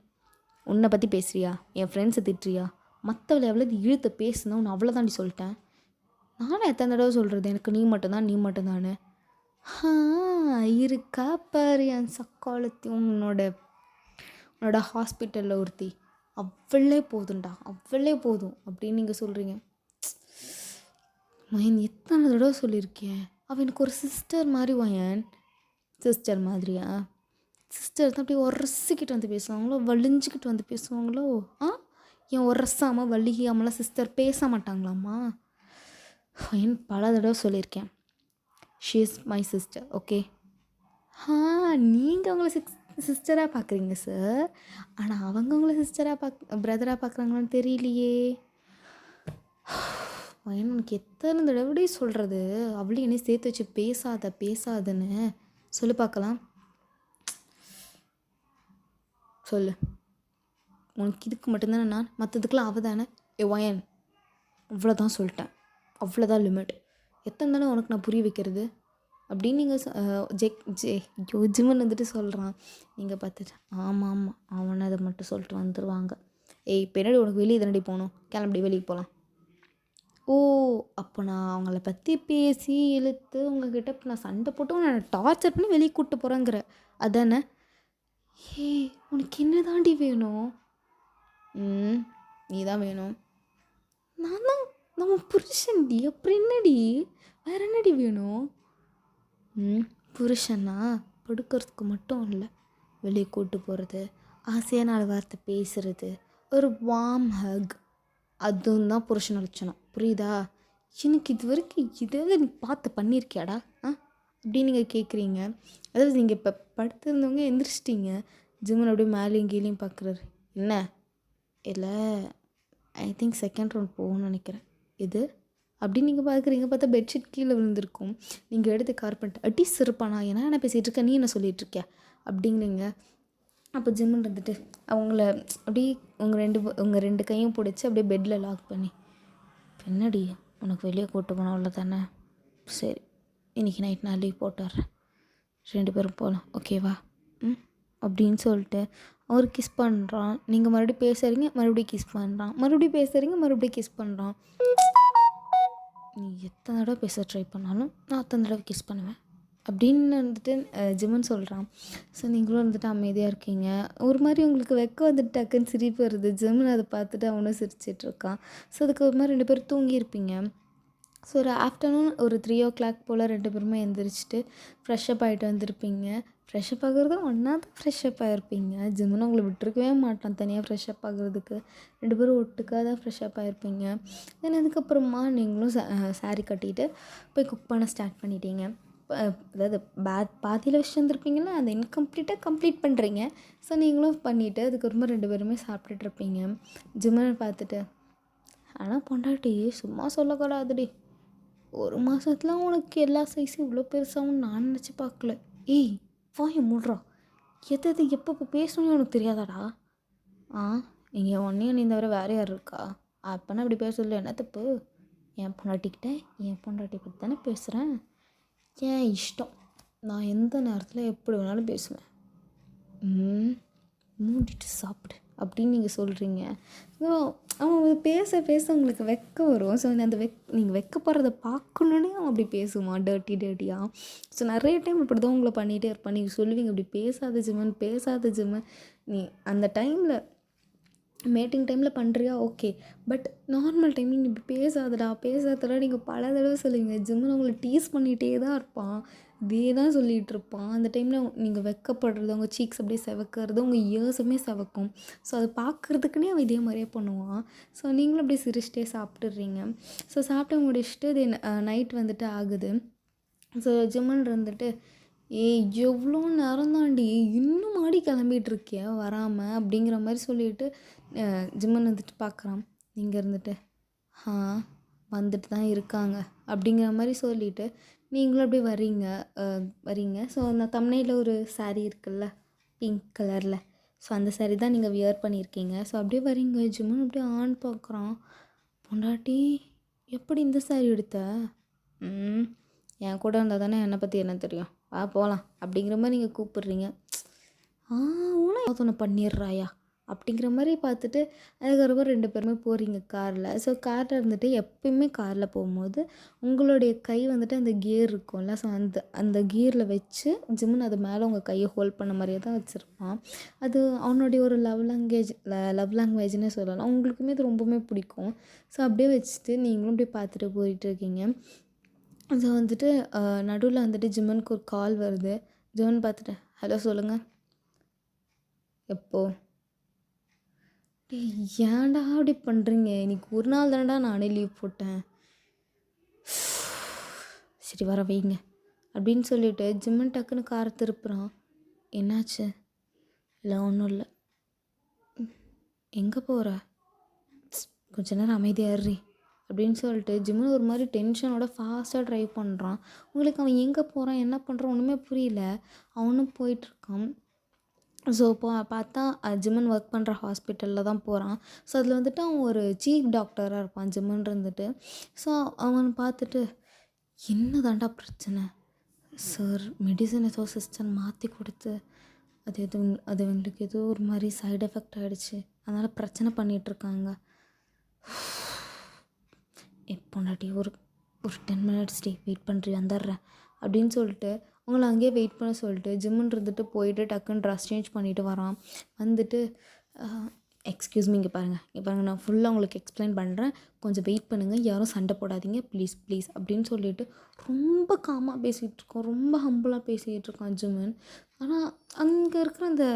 உன்னை பற்றி பேசுறியா? என் ஃப்ரெண்ட்ஸை திட்டுறியா? மற்றவளை எவ்வளவு இழுத்த பேசுனா உன்னை அவ்வளோதாண்டி சொல்லிட்டேன். நானும் எத்தனை தடவை சொல்கிறது எனக்கு நீ மட்டும்தானே. இருக்கா பாரு என் சக்காலத்தி உன்னோட ஹாஸ்பிட்டலில் ஒருத்தி, அவ்வளே போதும்டா, அவ்வளே போதும் அப்படின்னு நீங்கள் சொல்கிறீங்க. மயன் எத்தனை தடவை சொல்லியிருக்கேன், அவன் எனக்கு ஒரு சிஸ்டர் மாதிரி. வயன் சிஸ்டர் மாதிரியா? சிஸ்டர் தான் அப்படியே உரசிக்கிட்டு வந்து பேசுவாங்களோ, வலிஞ்சிக்கிட்டு வந்து பேசுவாங்களோ? ஏன் உரசாமல் வலிக்காமலாம் சிஸ்டர் பேச மாட்டாங்களாம்மா? வயன் பல தடவை சொல்லியிருக்கேன், she is my sister. Okay நீங்கள் உங்களை சிஸ்டராக பார்க்குறீங்க சார், ஆனால் அவங்க உங்களை பிரதராக பார்க்குறாங்களான்னு தெரியலையே. எனக்கு எத்தனை தடவை சொல்கிறது, அவளையும் என்னை சேர்த்து வச்சு பேசாதன்னு சொல்லி பார்க்கலாம். சொல்லு, உனக்கு இதுக்கு மட்டும்தானே நான், மற்றதுக்கெலாம் அவள் தானே. வயன் அவ்வளோதான் சொல்லிட்டேன், அவ்வளோதான் லிமிட். எத்தனை தானே உனக்கு நான் புரிய வைக்கிறது அப்படின்னு நீங்கள் ஜிம்மன் வந்துட்டு சொல்கிறான். நீங்கள் பார்த்துட்டு ஆமாம் அவனை அதை மட்டும் சொல்லிட்டு வந்துடுவாங்க. பின்னாடி உனக்கு வெளியே தானடி போகணும், கிளம்பி வெளியே போகலாம். அப்போ நான் அவங்கள பற்றி பேசி இழுத்து உங்ககிட்ட இப்போ நான் சண்டை போட்டு நான் டார்ச்சர் பண்ணி வெளியே கூப்பிட்டு போகிறேங்கிற அதானே? உனக்கு என்ன தாண்டி வேணும்? நீ தான் வேணும். நான் தான் நம்ம புருஷன்டி, அப்புறம் என்னடி வேறு என்னடி வேணும்? புருஷன்னா படுக்கிறதுக்கு மட்டும் இல்லை, வெளியே கூப்பிட்டு போகிறது, ஆசையாக 4 வார்த்தை பேசுகிறது, ஒரு வார்ம் ஹக், அதுவும் தான் புருஷன் லட்சணம். புரியுதா? எனக்கு இது வரைக்கும் இதாவது நீ பண்ணியிருக்கியாடா அப்படின்னு நீங்கள் கேட்குறீங்க. அதாவது நீங்கள் இப்போ படுத்திருந்தவங்க எந்திரிச்சிட்டிங்க, ஜிம்மன் அப்படியே மேலேயும் கீழேயும் பார்க்குறாரு. என்ன இல்லை ஐ திங்க் செகண்ட் ரவுண்ட் போகணும்னு நினைக்கிறேன். இது அப்படின்னு நீங்கள் பார்க்குறீங்க. பார்த்தா பெட்ஷீட் கீழே விழுந்திருக்கும். நீங்கள் எடுத்து கார்பெண்ட் அடி சிறப்பானா என்ன பேசிகிட்டு இருக்க, நீ என்ன சொல்லிகிட்டு இருக்க அப்படிங்கிறீங்க. அப்போ ஜிம்மன் வந்துட்டு அவங்கள அப்படியே உங்கள் ரெண்டு கையும் பிடிச்சி அப்படியே பெட்டில் லாக் பண்ணி, பின்னாடி உனக்கு வெளியே கூப்பிட்டு போனோம் அவ்வளோ தானே, சரி இன்றைக்கி நைட் நான் லீவ் போட்டுறேன், 2 பேரும் போகலாம் ஓகேவா அப்படின்னு சொல்லிட்டு அவர் கிஸ் பண்ணுறான். நீங்கள் மறுபடியும் பேசுகிறீங்க, மறுபடியும் கிஸ் பண்ணுறான், மறுபடியும் பேசுகிறீங்க, மறுபடியும் கிஸ் பண்ணுறான். நீ எத்தனை தடவை பேச ட்ரை பண்ணாலும் நான் அத்தனை தடவை கிஸ் பண்ணுவேன் அப்படின்னு வந்துட்டு ஜிம்மன் சொல்கிறான். ஸோ நீங்களும் வந்துட்டு அமைதியாக இருக்கீங்க. ஒரு மாதிரி உங்களுக்கு வெக்க வந்துட்டு டக்குன்னு சிரிப்பு வருது. ஜிம்மன் அதை பார்த்துட்டு அவனும் சிரிச்சிட்ருக்கான். ஸோ அதுக்கு ஒரு மாதிரி 2 பேரும் தூங்கியிருப்பீங்க. ஸோ ஒரு ஆஃப்டர்நூன் ஒரு 3 o'clock போல் 2 பேருமே எழுந்திரிச்சிட்டு ஃப்ரெஷ்அப் ஆகிட்டு வந்திருப்பீங்க. ஃப்ரெஷ்அப் ஆகுறது ஒன்றா தான் ஃப்ரெஷ்அப் ஆகிருப்பீங்க. ஜிம்மன் உங்களை விட்டுருக்கவே மாட்டான் தனியாக ஃப்ரெஷ்அப் ஆகுறதுக்கு. 2 பேரும் ஒட்டுக்காக தான் ஃப்ரெஷ்அப் ஆகிருப்பீங்க. தென் அதுக்கப்புறமா நீங்களும் சாரீ கட்டிட்டு போய் குக் பண்ண ஸ்டார்ட் பண்ணிட்டீங்க. அதாவது பாதியில் வச்சுட்டு வந்துருப்பீங்கன்னா அதை இன்கம்ப்ளீட்டாக கம்ப்ளீட் பண்ணுறீங்க. ஸோ நீங்களும் பண்ணிவிட்டு அதுக்கப்புறமா 2 பேருமே சாப்பிட்டுட்ருப்பீங்க. ஜிம்மனை பார்த்துட்டு, ஆனால் பொண்டாட்டி சும்மா சொல்லக்கூடாதுடி, 1 மாதத்துல உனக்கு எல்லா சைஸும் இவ்வளோ பெருசாகவும் நான் நினச்சி பார்க்கல. வாயை மூடுறா, எது எப்போ பேசணும்னு உனக்கு தெரியாதாடா? இங்கே ஒன்றையும் நீ தவிர வேறு யார் இருக்கா? அப்போனா அப்படி பேசல, என்ன தப்பு? என் பொண்டாட்டிக்கிட்ட என் பொண்டாட்டி பற்றி தானே பேசுகிறேன். ஏன் இஷ்டம், நான் எந்த நேரத்தில் எப்படி வேணாலும் பேசுவேன். மூடிட்டு சாப்பிடு அப்படின்னு நீங்கள் சொல்கிறீங்க. ஸோ அவன் பேச பேச உங்களுக்கு வெக்கம் வரும். ஸோ அந்த நீங்கள் வெக்கப்படுறத பார்க்கணுன்னே அவன் அப்படி பேசுவான் டர்ட்டியாக. ஸோ நிறைய டைம் இப்படி தான் உங்களை பண்ணிகிட்டே இருப்பான். நீங்கள் சொல்லுவீங்க இப்படி பேசாத ஜிம்மன், பேசாத ஜிம்மன். நீ அந்த டைமில் மீட்டிங் டைமில் பண்ணுறியா ஓகே, பட் நார்மல் டைமில் நீ இப்படி பேசாதடா நீங்கள் பல தடவை சொல்லுவீங்க. ஜிம்மன் உங்களை டீஸ் பண்ணிகிட்டே தான் இருப்பான், இதே தான் சொல்லிகிட்டு இருப்பான். அந்த டைமில் நீங்கள் வெக்கப்படுறது, உங்கள் சீக்ஸ் அப்படியே செவக்கிறது, உங்கள் இயர்ஸுமே செவக்கும். ஸோ அதை பார்க்குறதுக்குனே அவன் இதே மாதிரியே பண்ணுவான். ஸோ நீங்களும் அப்படியே சிரிச்சிட்டே சாப்பிட்டுடுறீங்க. ஸோ சாப்பிட்டு முடிச்சுட்டு தென் நைட் வந்துட்டு ஆகுது. ஸோ ஜிம்மன் இருந்துட்டு, ஏய் எவ்வளோ நேரம் தாண்டி இன்னும் மாடி கிளம்பிகிட்டு இருக்கியா வராமல் அப்படிங்கிற மாதிரி சொல்லிட்டு ஜிம்மன் வந்துட்டு பார்க்குறான். நீங்கள் இருந்துட்டு வந்துட்டு தான் இருக்காங்க அப்படிங்கிற மாதிரி சொல்லிவிட்டு நீங்களும் அப்படியே வரீங்க. ஸோ அந்த தம்ப்நெயில்ல ஒரு சாரீ இருக்குல்ல பிங்க் கலரில், ஸோ அந்த சாரீ தான் நீங்கள் வியர் பண்ணியிருக்கீங்க. ஸோ அப்படியே வரீங்க. ஜிம்மன் அப்படியே ஆன் பார்க்குறான். பொண்டாட்டி எப்படி இந்த சாரீ எடுத்த? என் கூட இருந்தால் தானே என்னை பற்றி என்ன தெரியும், வா போகலாம் அப்படிங்கிற மாதிரி நீங்கள் கூப்பிட்றீங்க. ஒன்று பண்ணிடுறாயா அப்படிங்கிற மாதிரி பார்த்துட்டு அதுக்கப்புறம் 2 பேருமே போகிறீங்க காரில். ஸோ காரில் இருந்துட்டு எப்பயுமே காரில் போகும்போது உங்களுடைய கை வந்துட்டு அந்த கியர் இருக்கும்ல, ஸோ அந்த கியரில் வச்சு ஜிம்மன் அது மேலே உங்கள் கையை ஹோல்ட் பண்ண மாதிரியே தான் வச்சுருப்பான். அது அவனுடைய ஒரு லவ் லாங்குவேஜ்னே சொல்லலாம். உங்களுக்குமே இது ரொம்பவுமே பிடிக்கும். ஸோ அப்படியே வச்சுட்டு நீங்களும் அப்படியே பார்த்துட்டு போயிட்டுருக்கீங்க. ஸோ வந்துட்டு நடுவில் வந்துட்டு ஜிம்மனுக்கு ஒரு கால் வருது. ஜிம்மன் பார்த்துட்டு ஹலோ சொல்லுங்கள். எப்போ? ஏன்டா அப்படி பண்ணுறீங்க? இன்றைக்கி ஒரு நாள் தானடா நானே லீவ் போட்டேன். சரி வர வைங்க அப்படின்னு சொல்லிவிட்டு ஜிம்மன் டக்குன்னு காரை திருப்புறான். என்னாச்சு? இல்லை ஒன்றும் இல்லை. எங்கே போகிற? கொஞ்ச நேரம் அமைதியாடுறி அப்படின்னு சொல்லிட்டு ஜிம்மன் ஒரு மாதிரி டென்ஷனோட ஃபாஸ்ட்டாக ட்ரைவ் பண்ணுறான். உங்களுக்கு அவன் எங்கே போகிறான் என்ன பண்ணுறான் ஒன்றுமே புரியல. அவனும் போயிட்டுருக்கான். ஸோ பார்த்தா ஜிம்மன் ஒர்க் பண்ணுற ஹாஸ்பிட்டலில் தான் போகிறான். ஸோ அதில் வந்துட்டு அவன் ஒரு சீஃப் டாக்டராக இருப்பான் ஜிம்மன் இருந்துட்டு. ஸோ அவன் பார்த்துட்டு என்ன தாண்டா பிரச்சனை சார்? மெடிசன் ஏதோ சிஸ்டம் மாற்றி கொடுத்து அது எங்களுக்கு ஏதோ ஒரு மாதிரி சைடு எஃபெக்ட் ஆகிடுச்சு, அதனால் பிரச்சனை பண்ணிகிட்ருக்காங்க. எப்போண்டாட்டி ஒரு 10 மினிட்ஸ் வெயிட் பண்ணுறி வந்துடுறேன் அப்படின்னு சொல்லிட்டு அவங்கள அங்கேயே வெயிட் பண்ண சொல்லிட்டு ஜிம்முன்னு இருந்துட்டு போயிட்டு டக்குன்னு ட்ரெஸ் சேஞ்ச் பண்ணிவிட்டு வரான். வந்துட்டு எக்ஸ்கியூஸ் மீ, இங்கே பாருங்கள் நான் ஃபுல்லாக உங்களுக்கு எக்ஸ்பிளைன் பண்ணுறேன், கொஞ்சம் வெயிட் பண்ணுங்கள், யாரும் சண்டை போடாதீங்க ப்ளீஸ் அப்படின்னு சொல்லிட்டு ரொம்ப காமாக பேசிகிட்ருக்கோம், ரொம்ப ஹம்பிளாக பேசிகிட்ருக்கான் ஜிம்மன். ஆனால் அங்கே இருக்கிற அந்த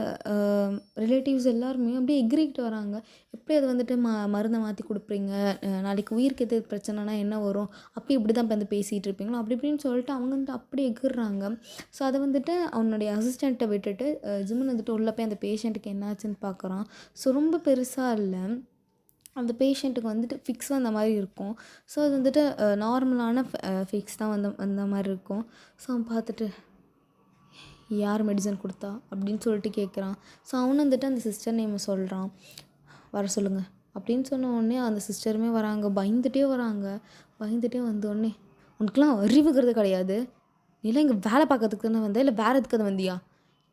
ரிலேட்டிவ்ஸ் எல்லாருமே அப்படியே எக்ரிக்கிட்டு வராங்க. எப்படி அதை வந்துட்டு மருந்தை மாற்றி கொடுப்பீங்க, நாளைக்கு உயிருக்கு எது பிரச்சனைனா என்ன வரும், அப்போ இப்படி தான் வந்து பேசிகிட்டு இருப்பீங்களோ அப்படி இப்படின்னு சொல்லிட்டு அவங்க வந்துட்டு அப்படியே எகிர்றாங்க. ஸோ அதை வந்துட்டு அவனுடைய அசிஸ்டண்ட்டை விட்டுட்டு ஜிம்மன் வந்துட்டு உள்ளே போய் அந்த பேஷண்ட்டுக்கு என்னாச்சுன்னு பார்க்குறான். ஸோ ரொம்ப பெருசாக இல்லை, அந்த பேஷண்ட்டுக்கு வந்துட்டு ஃபிக்ஸ் வந்த மாதிரி இருக்கும். ஸோ அது வந்துட்டு நார்மலான ஃபிக்ஸ் தான் வந்த மாதிரி இருக்கும். ஸோ அவன் பார்த்துட்டு யார் மெடிசன் கொடுத்தா அப்படின்னு சொல்லிட்டு கேட்குறான். ஸோ அவனு வந்துட்டு அந்த சிஸ்டர் நேமை சொல்கிறான். வர சொல்லுங்கள் அப்படின்னு சொன்ன உடனே அந்த சிஸ்டருமே வராங்க, பயந்துகிட்டே வந்தோடனே உனக்குலாம் அறிவுங்கிறது கிடையாது, நீலாம் இங்கே வேலை பார்க்கறதுக்கு தானே வந்தேன் இல்லை வேறு எதுக்கு அதை வந்தியா?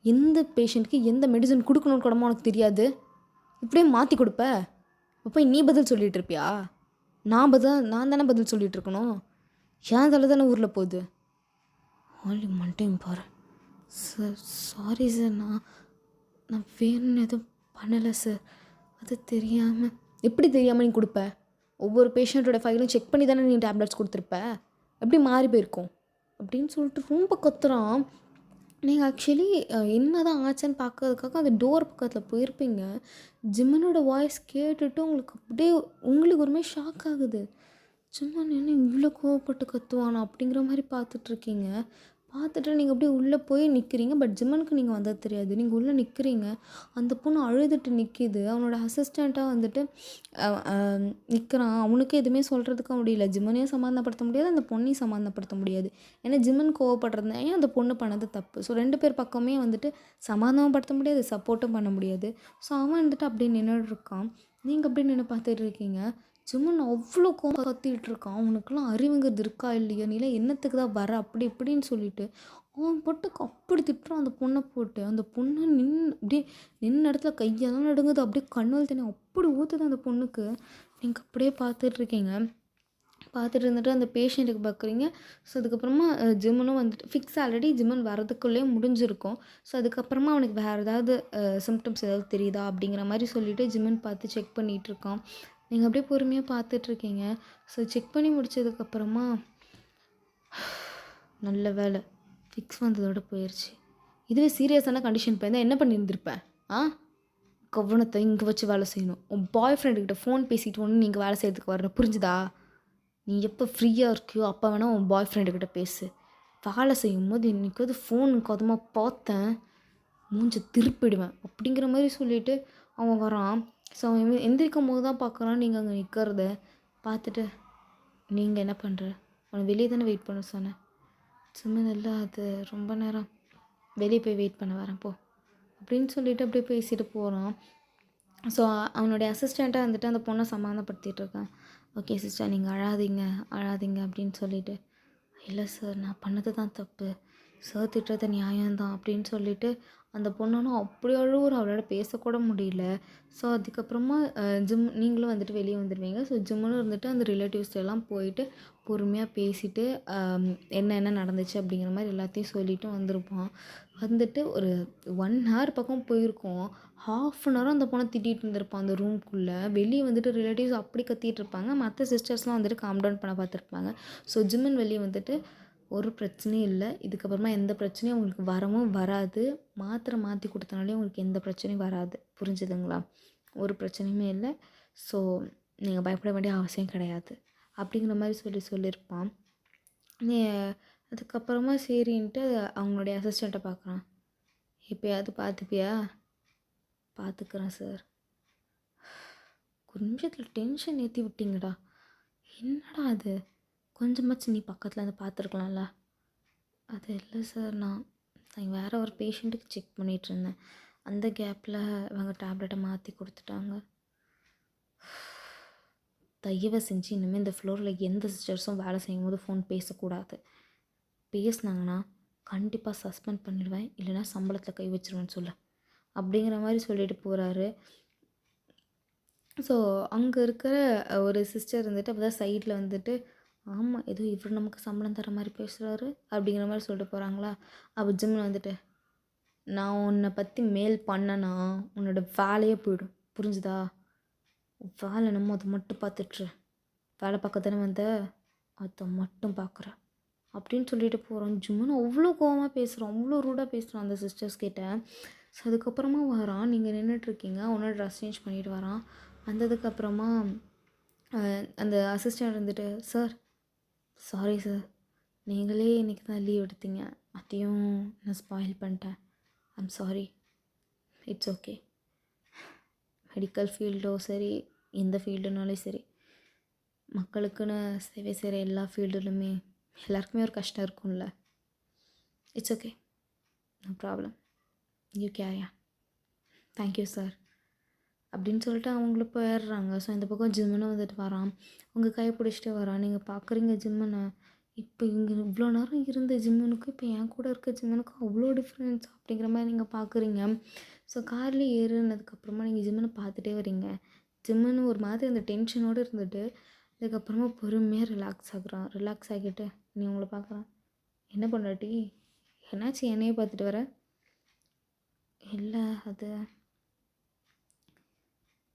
எந்த பேஷண்ட்டுக்கு எந்த மெடிசன் கொடுக்கணும்னு கூடமா உனக்கு தெரியாது, இப்படியே மாற்றி கொடுப்ப, இப்போ போய் நீ பதில் சொல்லிகிட்டு இருப்பியா? நான் தானே பதில் சொல்லிகிட்டு இருக்கணும், ஏன் தலை தானே ஊரில் போகுது. ஆல்ரெடி மண்டையும் பாரு சார், சாரி சார், நான் வேணும்னு எதுவும் பண்ணலை சார், அது தெரியாமல். எப்படி தெரியாமல் நீ கொடுப்ப? ஒவ்வொரு பேஷண்ட்டோட ஃபைலும் செக் பண்ணி தானே நீ டேப்லெட்ஸ் கொடுத்துருப்ப, எப்படி மாறி போயிருக்கோம் அப்படின்னு சொல்லிட்டு ரொம்ப கத்துறான். நீங்கள் ஆக்சுவலி என்ன தான் ஆச்சுன்னு பார்க்கறதுக்காக அந்த டோர் பக்கத்தில் போயிருப்பீங்க. ஜிம்மனோட வாய்ஸ் கேட்டுட்டு உங்களுக்கு ஒருமே ஷாக் ஆகுது. ஜிம்மன் என்ன இவ்வளோ கோவப்பட்டு கத்துவானா அப்படிங்கிற மாதிரி பார்த்துட்ருக்கீங்க. பார்த்துட்டு நீங்கள் அப்படியே உள்ளே போய் நிற்கிறீங்க. பட் ஜிம்மனுக்கு நீங்கள் வந்தது தெரியாது. நீங்கள் உள்ளே நிற்கிறீங்க, அந்த பொண்ணு அழுதுட்டு நிற்கிது. அவனோட அசிஸ்டண்ட்டாக வந்துட்டு நிற்கிறான். அவனுக்கு எதுவுமே சொல்கிறதுக்கு முடியல. ஜிம்மனையும் சமாதானப்படுத்த முடியாது, அந்த பொண்ணையும் சமாதானப்படுத்த முடியாது. ஏன்னா ஜிம்மன் கோவப்படுறது ஏன் அந்த பொண்ணு பண்ணது தப்பு. ஸோ 2 பேர் பக்கமே வந்துட்டு சமாதானப்படுத்த முடியாது, சப்போர்ட்டும் பண்ண முடியாது. ஸோ அவன் வந்துட்டு அப்படியே நின்றுட்டு இருக்கான். நீங்கள் அப்படியே நின்று பார்த்துட்டு இருக்கீங்க. ஜிம்மன் அவ்வளோ கோவம் கத்திகிட்டு இருக்கான். அவனுக்குலாம் அறிவுங்கிறது இருக்கா இல்லையா, நீலாம் என்னத்துக்கு தான் வர அப்படி இப்படின்னு சொல்லிட்டு அவன் பாட்டுக்கு அப்படி திட்டுறான் அந்த பொண்ணை போட்டு. அந்த பொண்ணு அப்படியே நின்ன இடத்துல கையெல்லாம் நடுங்குது. அப்படியே கண்ணுல தண்ணி அப்படி ஊற்றுது அந்த பொண்ணுக்கு. நீங்கள் அப்படியே பார்த்துட்ருக்கீங்க. பார்த்துட்டு இருந்துட்டு அந்த பேஷண்ட்டுக்கு பார்க்குறீங்க. ஸோ அதுக்கப்புறமா ஜிம்முனும் வந்துட்டு ஃபிக்ஸ் ஆல்ரெடி ஜிம்முன் வரதுக்குள்ளேயே முடிஞ்சிருக்கும். ஸோ அதுக்கப்புறமா அவனுக்கு வேறு ஏதாவது சிம்டம்ஸ் ஏதாவது தெரியுதா அப்படிங்கிற மாதிரி சொல்லிவிட்டு ஜிம்முன் பார்த்து செக் பண்ணிகிட்ருக்கான். நீங்கள் அப்படியே பொறுமையாக பார்த்துட்ருக்கீங்க. ஸோ செக் பண்ணி முடிச்சதுக்கப்புறமா நல்ல வேலை ஃபிக்ஸ் வந்ததோட போயிடுச்சு. இதுவே சீரியஸான கண்டிஷன் போயிருந்தால் என்ன பண்ணியிருந்திருப்பேன்? கவனத்தை இங்கே வச்சு வேலை செய்யணும். உன் பாய் ஃப்ரெண்டுக்கிட்ட ஃபோன் பேசிட்டு ஒன்று நீங்கள் வேலை செய்கிறதுக்கு வரணும். புரிஞ்சுதா? நீ எப்போ ஃப்ரீயாக இருக்கியோ அப்போ வேணால் உன் பாய் ஃப்ரெண்டுக்கிட்ட பேசு. வேலை செய்யும்போது இன்றைக்காவது ஃபோனுக்கு அதுமாக பார்த்தேன் மூஞ்ச திருப்பிடுவேன் அப்படிங்கிற மாதிரி சொல்லிவிட்டு அவன் வரான். ஸோ அவன் எந்திரிக்கும் போது தான் பார்க்குறான் நீங்கள் அங்கே நிற்கிறத பார்த்துட்டு, நீங்கள் என்ன பண்ணுற? அவனை வெளியே தானே வெயிட் பண்ண சொன்னேன். சும்மா இல்லை, அது ரொம்ப நேரம் வெளியே போய் வெயிட் பண்ண வரேன் போ அப்படின்னு சொல்லிவிட்டு அப்படியே பேசிட்டு போகிறான். ஸோ அவனுடைய அசிஸ்டண்ட்டாக வந்துட்டு அந்த பொண்ணை சமாதானப்படுத்திகிட்டு இருக்கான். ஓகே சிஸ்டர், நீங்கள் அழாதீங்க அப்படின்னு சொல்லிவிட்டு, இல்லை சார் நான் பண்ணது தான் தப்பு, சார் திட்டுறது நியாயம்தான் அப்படின்னு சொல்லிவிட்டு அந்த பொண்ணுன்னு அப்படி அழுவுற, அவளோட பேசக்கூட முடியல. ஸோ அதுக்கப்புறமா நீங்களும் வந்துட்டு வெளியே வந்துடுவீங்க. ஸோ ஜிம்முன்னு இருந்துட்டு அந்த ரிலேட்டிவ்ஸ் எல்லாம் போயிட்டு பொறுமையாக பேசிவிட்டு என்ன நடந்துச்சு அப்படிங்கிற மாதிரி எல்லாத்தையும் சொல்லிவிட்டு வந்திருப்பான். வந்துட்டு ஒரு 1 ஹவர் பக்கம் போயிருக்கோம். 1/2 ஹவர் அந்த பொண்ணை திட்டிகிட்டு இருந்திருப்பான் அந்த ரூம்குள்ளே. வெளியே வந்துட்டு ரிலேட்டிவ்ஸ் அப்படி கத்திகிட்டு இருப்பாங்க. மற்ற சிஸ்டர்ஸ்லாம் வந்துட்டு காம் டவுன் பண்ண பார்த்துருப்பாங்க. ஸோ ஜிம்மன் வெளியே வந்துட்டு, ஒரு பிரச்சனையும் இல்லை, இதுக்கப்புறமா எந்த பிரச்சனையும் உங்களுக்கு வரவும் வராது, மாத்திரை மாற்றி கொடுத்தனாலே உங்களுக்கு எந்த பிரச்சனையும் வராது, புரிஞ்சுதுங்களா? ஒரு பிரச்சனையுமே இல்லை. ஸோ நீங்கள் பயப்பட வேண்டிய அவசியம் கிடையாது அப்படிங்கிற மாதிரி சொல்லியிருப்பான். அதுக்கப்புறமா சரின்ட்டு அவங்களுடைய அசிஸ்டண்ட்டை பார்க்குறான். எப்போயாவது பார்த்துப்பியா? பார்த்துக்கிறேன் சார். ஒரு நிமிஷத்தில் டென்ஷன் ஏற்றி விட்டீங்கடா. என்னடா அது? கொஞ்சமாச்சு நீ பக்கத்தில் வந்து பார்த்துருக்கலாம்ல. அது இல்லை சார், நான் வேறு ஒரு பேஷண்ட்டுக்கு செக் பண்ணிகிட்ருந்தேன். அந்த கேப்பில் இவங்க டேப்லெட்டை மாற்றி கொடுத்துட்டாங்க. தயவு செஞ்சு இனிமேல் இந்த ஃப்ளோரில் எந்த சிஸ்டர்ஸும் வேலை செய்யும் போது ஃபோன் பேசக்கூடாது. பேசுனாங்கன்னா கண்டிப்பாக சஸ்பெண்ட் பண்ணிடுவேன், இல்லைனா சம்பளத்தில் கை வச்சிருவேன்னு சொல்லு அப்படிங்கிற மாதிரி சொல்லிட்டு போகிறாரு. ஸோ அங்கே இருக்கிற ஒரு சிஸ்டர் வந்துட்டு அப்போ தான் சைடில் வந்துட்டு, ஆமாம் ஏதோ இவர் நமக்கு சம்பளம் தர மாதிரி பேசுகிறாரு அப்படிங்கிற மாதிரி சொல்லிட்டு போகிறாங்களா. அப்போ ஜிம்மில் வந்துட்டு, நான் உன்னை பற்றி மேல் பண்ணனா உன்னோட வேலையே போயிடும், புரிஞ்சுதா? வேலை நம்ம அதை மட்டும் பார்த்துட்ரு, வேலை பார்க்க தானே வந்த, அதை மட்டும் பார்க்குற அப்படின்னு சொல்லிட்டு போகிறோம். ஜிம்முன்னு அவ்வளோ கோவமாக பேசுகிறோம், அவ்வளோ ரூடாக பேசுகிறோம் அந்த சிஸ்டர்ஸ் கிட்ட. ஸோ அதுக்கப்புறமா வரான், நீங்கள் நின்றுட்டுருக்கீங்க, உன்னோட ட்ரெஸ் சேஞ்ச் பண்ணிட்டு வரான். வந்ததுக்கப்புறமா அந்த அசிஸ்டண்ட் இருந்துட்டு, சார் சாரி சார், நீங்களே இன்றைக்கி தான் லீவ் எடுத்தீங்க, அதையும் நான் ஸ்பாயில் பண்ணிட்டேன், I'm sorry, it's okay. Medical ஃபீல்டோ சரி, எந்த ஃபீல்டுனாலும் சரி, மக்களுக்குன்னு சேவை செய்கிற எல்லா ஃபீல்டுலுமே எல்லாருக்குமே ஒரு கஷ்டம் இருக்கும்ல. It's okay, no problem, you கேரியா, தேங்க்யூ சார் அப்படின்னு சொல்லிட்டு அவங்களும் போயிடுறாங்க. ஸோ இந்த பக்கம் ஜிம்முன்னு வந்துட்டு வரான், உங்கள் கையை பிடிச்சிட்டு வரான். நீங்கள் பார்க்குறீங்க ஜிம்முன்னு, இப்போ இங்கே இவ்வளோ நேரம் இருந்த ஜிம்முனுக்கும் இப்போ என் கூட இருக்க ஜிம்முனுக்கும் அவ்வளோ டிஃப்ரென்ஸ் அப்படிங்கிற மாதிரி நீங்கள் பார்க்குறீங்க. ஸோ கார்லேயே ஏறுனதுக்கப்புறமா நீங்கள் ஜிம்முன்னு பார்த்துட்டே வரீங்க. ஜிம்முன்னு ஒரு மாதிரி அந்த டென்ஷனோடு இருந்துட்டு அதுக்கப்புறமா பொறுமையாக ரிலாக்ஸ் ஆகிட்டு நீ உங்களை பார்க்குறான். என்ன பண்ணாட்டி, என்னாச்சு என்னையே பார்த்துட்டு வர? இல்லை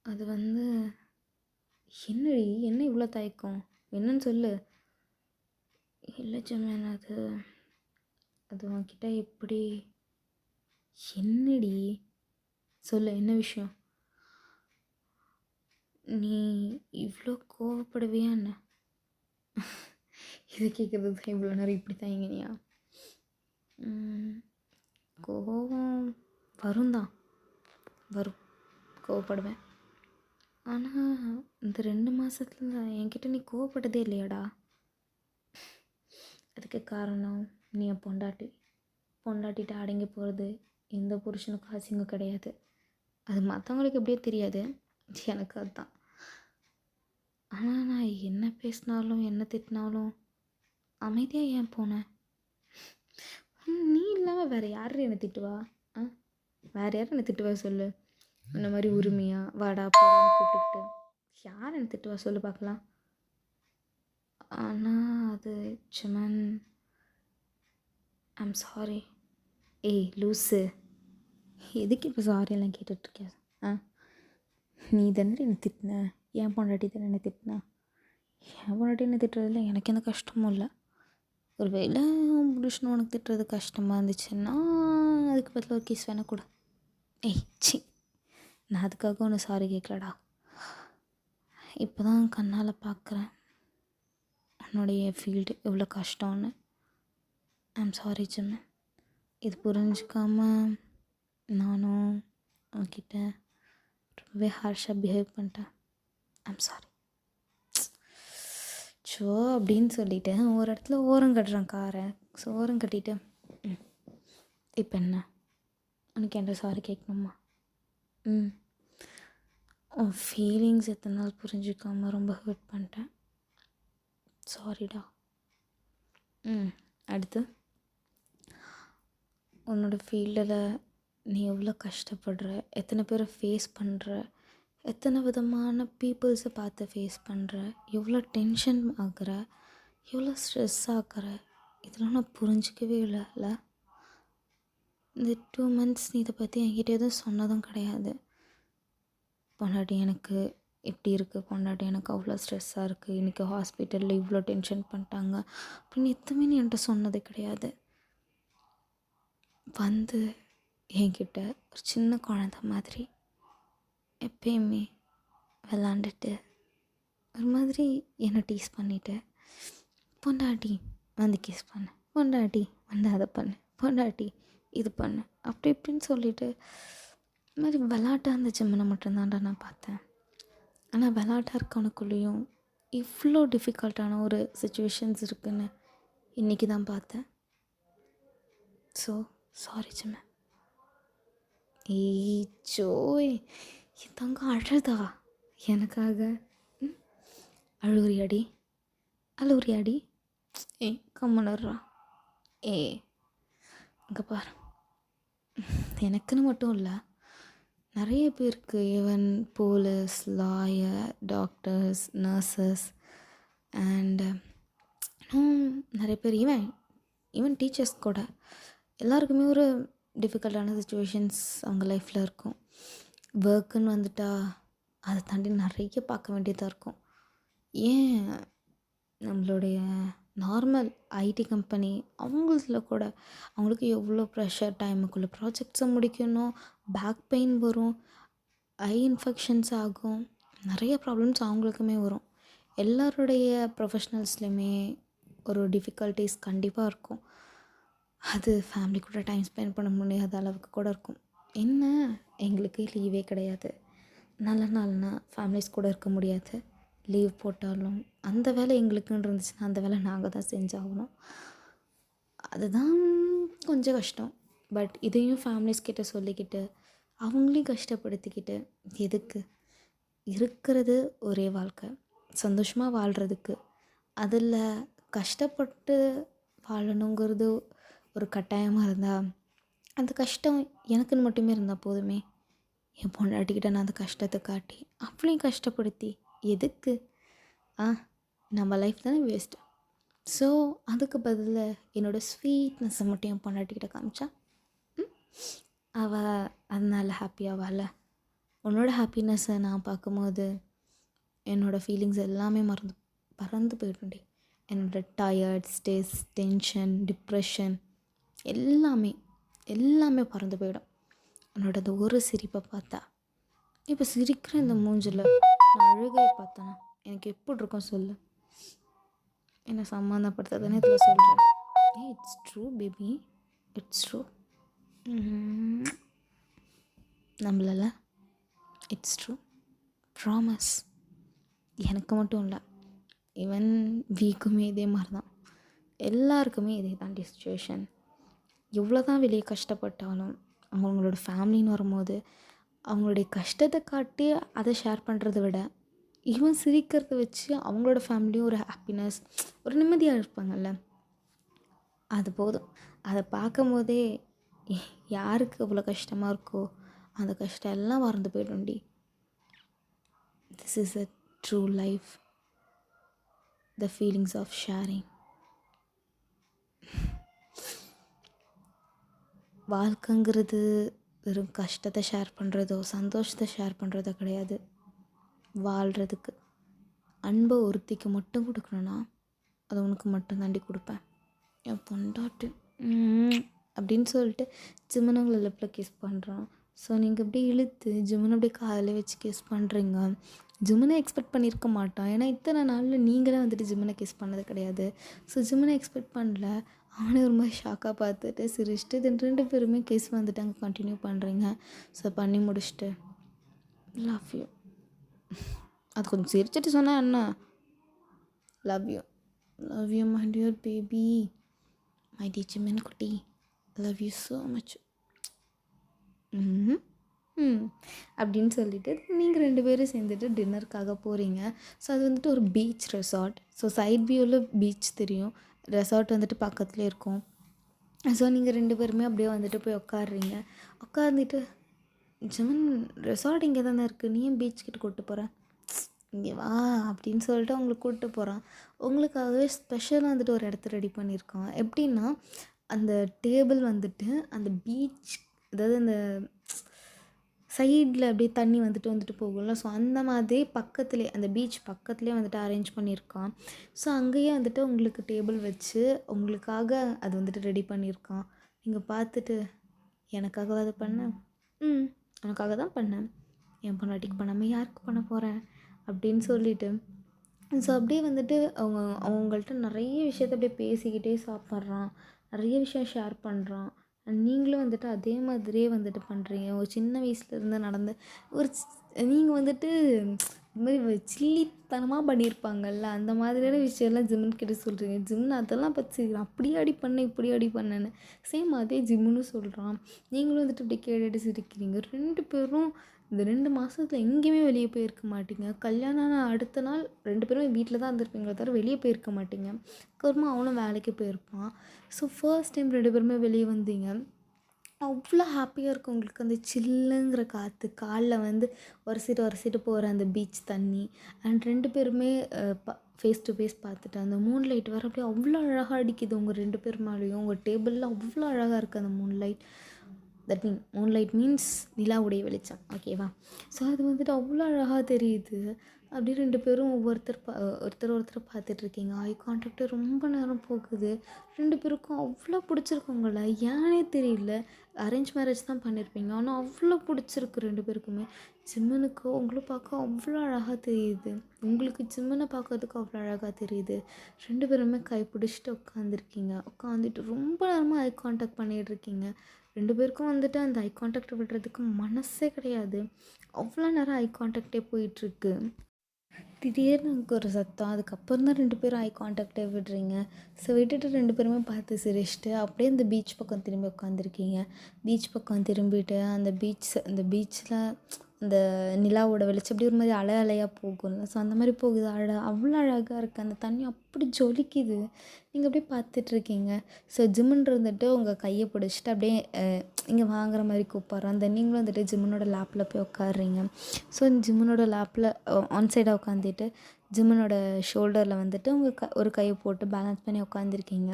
அது வந்து என்னடி, என்ன இவ்வளோ தயக்கம், என்னன்னு சொல்லு. இல்லை ஜிம்மன், அது உன்கிட்ட எப்படி? என்னடி சொல்லு, என்ன விஷயம்? நீ இவ்வளோ கோவப்படுவியா என்ன? இது கேட்குறது தான் இவ்வளோ நேரம் இப்படி தயங்கினியா? கோவம் வரும், கோவப்படுவேன். ஆனால் இந்த 2 மாதத்தில் என்கிட்ட நீ கோவப்பட்டதே இல்லையாடா? அதுக்கு காரணம் நீ என் பொண்டாட்டிட்ட அடங்கி போகிறது எந்த புருஷனுக்கும் அசிங்கம் கிடையாது. அது மற்றவங்களுக்கு எப்படியோ தெரியாது, எனக்கு அதுதான். ஆனால் நான் என்ன பேசினாலும் என்ன திட்டினாலும் அமைதியாக ஏன் போனேன்? நீ இல்லாமல் வேறு யார் என்னை திட்டுவா? ஆ வேறு யார் என்னை திட்டுவா சொல்லு? இந்த மாதிரி உரிமையா வாடா போடான்னு கூப்பிட்டுக்கிட்டு யார் என்னை திட்டுவா சொல்லு பார்க்கலாம். ஆனால் அது சுமன், ஐம் சாரி. ஏய் லூஸு, எதுக்கு இப்போ சாரியெல்லாம் கேட்டுட்ருக்கியா? ஆ நீ தானே என்னை திட்டின, என் பொண்டாட்டி தானே என்னை திட்டினா. என் பொண்டாட்டி என்னை திட்டுறதுல எனக்கு எந்த கஷ்டமும் இல்லை. ஒரு வேளை புருஷன் உனக்கு திட்டுறது கஷ்டமாக இருந்துச்சுன்னா அதுக்கு பதில் ஒரு கேஸ் வேணால் கூட. ஏய் சி, நான் அதுக்காக ஒன்று சாரி கேட்கலடா. இப்போ தான் கண்ணால் பார்க்குறேன் உன்னுடைய ஃபீல்டு எவ்வளோ கஷ்டம்னு. I'm sorry gym. இது புரிஞ்சுக்காமல் நானும் உன்கிட்ட ரொம்பவே ஹார்ஷாக பிஹேவ் பண்ணிட்டேன். I'm sorry. ஸோ அப்படின்னு சொல்லிவிட்டு ஒரு இடத்துல ஓரம் கட்டுறான் காரை. ஸோ ஓரம் கட்டிட்டு இப்போ என்ன உனக்கு என்கிட்ட சாரி கேட்கணுமா? உன் ஃபீலிங்ஸ் எத்தனை நாள் புரிஞ்சுக்காமல் ரொம்ப ஹர்ட் பண்ணிட்டேன். சாரிடா. அடுத்து உன்னோட ஃபீல்டில் நீ எவ்வளோ கஷ்டப்படுற, எத்தனை பேரை ஃபேஸ் பண்ணுற, எத்தனை விதமான பீப்புள்ஸை பார்த்து ஃபேஸ் பண்ணுற, எவ்வளோ டென்ஷன் ஆகுற, எவ்வளோ ஸ்ட்ரெஸ் ஆகுற, இதெல்லாம் நான் புரிஞ்சிக்கவே இல்லைல்ல. இந்த 2 months நீ இதை பற்றி என்கிட்ட எதுவும் சொன்னதும் கிடையாது. பொண்டாட்டி எனக்கு எப்படி இருக்குது, பொண்டாட்டி எனக்கு அவ்வளோ ஸ்ட்ரெஸ்ஸாக இருக்குது, இன்றைக்கி ஹாஸ்பிட்டலில் இவ்வளோ டென்ஷன் பண்ணிட்டாங்க அப்படின்னு எதுவுமே நீ என்கிட்ட சொன்னது கிடையாது. வந்து என்கிட்ட ஒரு சின்ன குழந்த மாதிரி எப்பயுமே விளாண்டுட்டு ஒரு மாதிரி என்னை டீஸ் பண்ணிவிட்டு, பொண்டாட்டி வந்து கிஸ் பண்ணு, பொண்டாட்டி வந்து அதை பண்ணு, பொண்டாட்டி இது பண்ணு, அப்படி இப்படின்னு சொல்லிவிட்டு இது மாதிரி விளாட்டாக அந்த ஜிம்மனை மட்டும்தான்டா நான் பார்த்தேன். ஆனால் விளாட்டாக இருக்கவனுக்குள்ளேயும் இவ்வளோ டிஃபிகல்ட்டான ஒரு சுச்சுவேஷன்ஸ் இருக்குன்னு இன்றைக்கி தான் பார்த்தேன். ஸோ சாரி ஜிம்மன். ஏய் ஜோய், என் தங்கம் அழுதா எனக்காக? அழுகுறியாடி, அழுகுறியாடி? ஏய் கம்மனர்றா. அங்கே பாரு, எனக்குன்னு மட்டும் இல்லை, நிறைய பேருக்கு, even police, lawyer, doctors, nurses and நிறைய பேர், ஈவன் டீச்சர்ஸ் கூட, எல்லாருக்குமே ஒரு டிஃபிகல்ட்டான சுச்சுவேஷன்ஸ் அவங்க லைஃப்பில் இருக்கும். ஒர்க்குன்னு வந்துட்டா அதை தாண்டி நிறைய பார்க்க வேண்டியதாக இருக்கும். ஏன் நம்மளுடைய நார்மல் ஐடி கம்பெனி அவங்கள கூட அவங்களுக்கு எவ்வளோ ப்ரெஷர், டைமுக்குள்ளே ப்ராஜெக்ட்ஸை முடிக்கணும், பேக் பெயின் வரும், ஐ இன்ஃபெக்ஷன்ஸ் ஆகும், நிறைய ப்ராப்ளம்ஸ் அவங்களுக்குமே வரும். எல்லாருடைய ப்ரொஃபஷ்னல்ஸ்லேயுமே ஒரு டிஃபிகல்ட்டிஸ் கண்டிப்பாக இருக்கும். அது ஃபேமிலி கூட டைம் ஸ்பெண்ட் பண்ண முடியாத அளவுக்கு கூட இருக்கும். என்ன, எங்களுக்கு லீவே கிடையாது, நல்ல நாள்னா ஃபேமிலிஸ் கூட இருக்க முடியாது. லீவ் போட்டாலும் அந்த வேலை எங்களுக்குன்னு இருந்துச்சுன்னா அந்த வேலை நாங்கள் தான் செஞ்சாகணும். அதுதான் கொஞ்சம் கஷ்டம். பட் இதையும் ஃபேமிலிஸ் கிட்ட சொல்லிக்கிட்டு அவங்களையும் கஷ்டப்படுத்திக்கிட்டு எதுக்கு? இருக்கிறது ஒரே வாழ்க்கை, சந்தோஷமாக வாழ்கிறதுக்கு. அதில் கஷ்டப்பட்டு வாழணுங்கிறது ஒரு கட்டாயமாக இருந்தால் அந்த கஷ்டம் எனக்குன்னு மட்டுமே இருந்தால் போதுமே. என் பொண்டாட்டிக்கிட்ட நான் அந்த கஷ்டத்தை காட்டி அவளையும் கஷ்டப்படுத்தி எதுக்கு? நம்ம லைஃப் தானே வேஸ்ட்டு. ஸோ அதுக்கு பதில் என்னோடய ஸ்வீட்னஸை மட்டும் என் பொண்டாட்டிக்கிட்ட காமிச்சா அவள் அதனால் ஹாப்பியாவாள். உன்னோட ஹாப்பினஸ்ஸை நான் பார்க்கும்போது என்னோடய ஃபீலிங்ஸ் எல்லாமே பறந்து போய்டும்டி. என்னோடய டயர்ட், ஸ்ட்ரெஸ், டென்ஷன், டிப்ரெஷன் எல்லாமே பறந்து போயிடும் என்னோட அந்த ஒரு சிரிப்பை பார்த்தா. இப்போ சிரிக்கிற இந்த மூஞ்சில் நான் அழுகையை பார்த்தேன்னா எனக்கு எப்படி இருக்கும் சொல்லு? என்னை சம்மந்தப்படுத்தாதானே இதில் சொல்கிறேன். It's true baby, it's true. நம்மளால இட்ஸ் ட்ரூ, ப்ராமிஸ். எனக்கு மட்டும் இல்லை, ஈவன் வீக்குமே இதே மாதிரி தான், எல்லாருக்குமே இதே தாண்டி சுச்சுவேஷன். எவ்வளோ தான் வெளியே கஷ்டப்பட்டாலும் அவங்களோட ஃபேமிலின்னு வரும்போது அவங்களுடைய கஷ்டத்தை காட்டி அதை ஷேர் பண்ணுறத விட ஈவன் சிரிக்கிறத வச்சு அவங்களோட ஃபேமிலியும் ஒரு ஹாப்பினஸ், ஒரு நிம்மதியாக இருப்பாங்கல்ல, அது போதும். அதை பார்க்கும்போதே யாருக்கு இவ்வளோ கஷ்டமாக இருக்கோ அந்த கஷ்டம் எல்லாம் மறந்து போய்டும்டி. This is a true life, the feelings of sharing. வாழ்க்கைங்கிறது வெறும் கஷ்டத்தை ஷேர் பண்ணுறதோ சந்தோஷத்தை ஷேர் பண்ணுறதோ கிடையாது. வாழ்கிறதுக்கு அன்பை ஒருத்திக்கு மட்டும் கொடுக்கணுன்னா அது உனக்கு மட்டும் தாண்டி கொடுப்பேன். என் பொண்டாட்டி அப்படின்னு சொல்லிட்டு ஜிம்மன் உங்களை லிப்பில் கிஸ் பண்ணுறான். ஸோ நீங்கள் அப்படியே இழுத்து ஜிம்மன் அப்படியே காதில் வச்சு கிஸ் பண்ணுறீங்க. ஜிம்மனை எக்ஸ்பெக்ட் பண்ணியிருக்க மாட்டான். ஏன்னா இத்தனை நாளில் நீங்களே வந்துட்டு ஜிம்மனை கிஸ் பண்ணது கிடையாது. ஸோ ஜிம்மனை எக்ஸ்பெக்ட் பண்ணல. அவனே ஒரு மாதிரி ஷாக்காக பார்த்துட்டு சிரிச்சிட்டு தென் 2 பேருமே கிஸ் வந்துட்டு அங்கே கண்டினியூ பண்ணுறீங்க. ஸோ பண்ணி முடிச்சுட்டு லவ் யூ அது கொஞ்சம் சிரிச்சிட்டு சொன்னால் என்ன, love you my dear baby, my dear ஜிம்மன் குட்டி, லவ் யூ ஸோ மச் அப்படின்னு சொல்லிவிட்டு நீங்கள் 2 பேரும் சேர்ந்துட்டு டின்னருக்காக போகிறீங்க. ஸோ அது வந்துட்டு ஒரு பீச் ரெசார்ட். ஸோ சைட் வியூவில் பீச் தெரியும், ரெசார்ட் வந்துட்டு பக்கத்துலேயே இருக்கும். ஸோ நீங்கள் 2 பேருமே அப்படியே வந்துட்டு போய் உட்காடுறீங்க. உட்காந்துட்டு ஜிம்மன் ரெசார்ட் இங்கே தானே இருக்குது, நீ ஏன் பீச் கிட்ட கூப்பிட்டு போகிறேன், இங்கே வா அப்படின்னு சொல்லிட்டு அவங்களுக்கு கூப்பிட்டு போகிறான். உங்களுக்காகவே ஸ்பெஷலாக வந்துட்டு ஒரு இடத்த ரெடி பண்ணியிருக்கான். எப்படின்னா அந்த டேபிள் வந்துட்டு அந்த பீச், அதாவது அந்த சைடில் அப்படியே தண்ணி வந்துட்டு போகும்ல, ஸோ அந்த மாதிரி பக்கத்துலேயே அந்த பீச் பக்கத்துலேயே வந்துட்டு அரேஞ்ச் பண்ணியிருக்கான். ஸோ அங்கேயே வந்துட்டு உங்களுக்கு டேபிள் வச்சு உங்களுக்காக அது வந்துட்டு ரெடி பண்ணியிருக்கான். நீங்கள் பார்த்துட்டு எனக்காக அதை பண்ணேன், உனக்காக தான் பண்ணேன், என் பொண்டாட்டிக்கு பண்ணாமல் யாருக்கு பண்ண போகிறேன் அப்படின்னு சொல்லிவிட்டு ஸோ அப்படியே வந்துட்டு அவங்கள்ட்ட நிறைய விஷயத்த அப்படியே பேசிக்கிட்டே சாப்பிட்றான், நிறைய விஷயம் ஷேர் பண்ணுறான். நீங்களும் வந்துட்டு அதே மாதிரியே வந்துட்டு பண்ணுறீங்க. ஒரு சின்ன வயசுலேருந்து நடந்து ஒரு நீங்கள் வந்துட்டு இது மாதிரி சில்லித்தனமாக பண்ணியிருப்பாங்கள்ல, அந்த மாதிரியான விஷயம்லாம் ஜிம்மன் கிட்ட சொல்கிறீங்க. ஜிம்மன் அதெல்லாம் பற்றி அப்படியே அடி பண்ணேன் இப்படி அடி பண்ணேன்னு சேம் அதே ஜிம்முன்னு சொல்கிறான். நீங்களும் வந்துட்டு இப்படி கேட்டுட்டு சிரிக்கிறீங்க. 2 பேரும் இந்த 2 மாதத்தில் எங்கேயுமே வெளியே போயிருக்க மாட்டீங்க. கல்யாணம் அடுத்த நாள் 2 பேரும் வீட்டில் தான் இருந்திருப்பீங்களே தவிர வெளியே போயிருக்க மாட்டீங்க. அப்புறமா அவனும் வேலைக்கு போயிருப்பான். ஸோ ஃபர்ஸ்ட் டைம் 2 பேருமே வெளியே வந்தீங்க. அவ்வளோ ஹாப்பியாக இருக்கும் உங்களுக்கு. அந்த சில்லுங்கிற காற்று காலில் வந்து உரசிட்டு போகிற அந்த பீச் தண்ணி அண்ட் 2 பேருமே ஃபேஸ் டு ஃபேஸ் பார்த்துட்டு அந்த மூன் லைட் வர அப்படியே அவ்வளோ அழகாக அடிக்குது உங்கள் 2 பேர் மேலேயும். உங்கள் டேபிளில் அவ்வளோ அழகாக இருக்குது அந்த moon light. Moon light means நிலாவுடைய வெளிச்சம், ஓகேவா? ஸோ அது வந்துட்டு அவ்வளோ அழகாக தெரியுது. அப்படி 2 பேரும் ஒருத்தர் பார்த்துட்ருக்கீங்க. ஐ கான்டாக்டே ரொம்ப நேரம் போகுது. 2 பேருக்கும் அவ்வளோ பிடிச்சிருக்கு உங்களை. ஏன்னே தெரியல. அரேஞ்ச் மேரேஜ் தான் பண்ணியிருப்பீங்க, ஆனால் அவ்வளோ பிடிச்சிருக்கு 2 பேருக்குமே. ஜிம்மனுக்கு உங்களை பார்க்க அவ்வளோ அழகாக தெரியுது, உங்களுக்கு ஜிம்மனை பார்க்கறதுக்கு அவ்வளோ அழகாக தெரியுது. 2 பேருமே கை பிடிச்சிட்டு உட்காந்துட்டு ரொம்ப நேரமாக ஐ கான்டாக்ட் பண்ணிகிட்ருக்கீங்க. 2 பேருக்கும் வந்துட்டு அந்த ஐ கான்டாக்ட் விடுறதுக்கு மனசே கிடையாது. அவ்வளோ நேரம் ஐ கான்டாக்டே போயிட்டுருக்கு. திடீர்னு எனக்கு ஒரு சத்தம். அதுக்கப்புறம் தான் 2 பேரும் ஐ கான்டாக்டே விடுறீங்க. ஸோ விட்டுட்டு 2 பேருமே பார்த்து சிரிச்சிட்டு அப்படியே அந்த பீச் பக்கம் திரும்பி உட்காந்துருக்கீங்க. பீச் பக்கம் திரும்பிட்டு அந்த பீச்சில் அந்த நிலாவோட வெளிச்சம் அப்படி ஒரு மாதிரி அலை அலையாக போகும்ல, ஸோ அந்த மாதிரி போகுது. அவ்வளோ அழகாக இருக்குது. அந்த தண்ணி அப்படி ஜொலிக்குது. நீங்கள் அப்படியே பார்த்துட்ருக்கீங்க. ஸோ ஜிம்முன் இருந்துட்டு உங்கள் கையை பிடிச்சிட்டு அப்படியே இங்கே வாங்குற மாதிரி கூப்பிட்றான். அந்த நீங்களும் வந்துட்டு ஜிம்மனோட லேப்பில் போய் உட்காடுறீங்க. ஸோ ஜிம்மனோட லேப்பில் ஆன் சைடாக உட்காந்துட்டு ஜிம்மனோட ஷோல்டரில் வந்துட்டு உங்கள் ஒரு கையை போட்டு பேலன்ஸ் பண்ணி உட்காந்துருக்கீங்க.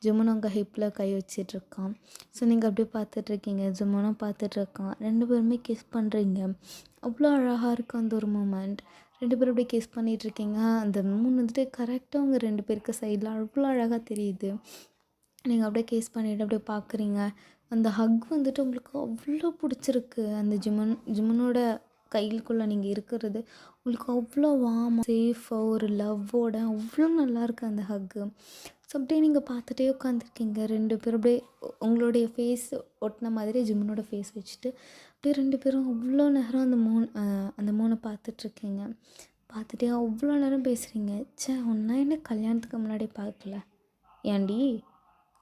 ஜிம்மன் உங்கள் ஹிப்பில் கை வச்சிட்ருக்கான். ஸோ நீங்கள் அப்படியே பார்த்துட்ருக்கீங்க, ஜிம்மனும் பார்த்துட்ருக்கான். 2 பேருமே கிஸ் பண்ணுறீங்க. அவ்வளோ அழகாக இருக்கும் அந்த ஒரு மூமெண்ட். 2 பேரும் அப்படியே கிஸ் பண்ணிகிட்ருக்கீங்க. அந்த மூணு வந்துட்டு கரெக்டாக உங்கள் 2 பேருக்கு சைடில் அவ்வளோ அழகாக தெரியுது. நீங்கள் அப்படியே கிஸ் பண்ணிவிட்டு அப்படியே பார்க்குறீங்க. அந்த ஹக் வந்துட்டு உங்களுக்கு அவ்வளோ பிடிச்சிருக்கு. அந்த ஜிம்மனோட கைகளுக்குள்ளே நீங்கள் இருக்கிறது உங்களுக்கு அவ்வளோ வார்மாக சேஃபாக ஒரு லவ்வோட அவ்வளோ நல்லாயிருக்கு அந்த ஹக்கு. ஸோ அப்படியே நீங்கள் பார்த்துட்டே உட்காந்துருக்கீங்க. 2 பேரும் அப்படியே உங்களுடைய ஃபேஸ் ஒட்டின மாதிரி ஜிம்மனோட ஃபேஸ் வச்சுட்டு அப்படியே 2 பேரும் அவ்வளோ நேரம் அந்த மூணை பார்த்துட்ருக்கீங்க. பார்த்துட்டே அவ்வளோ நேரம் பேசுகிறீங்க. ஒன்றா என்ன கல்யாணத்துக்கு முன்னாடி பார்க்கல, ஏன்டி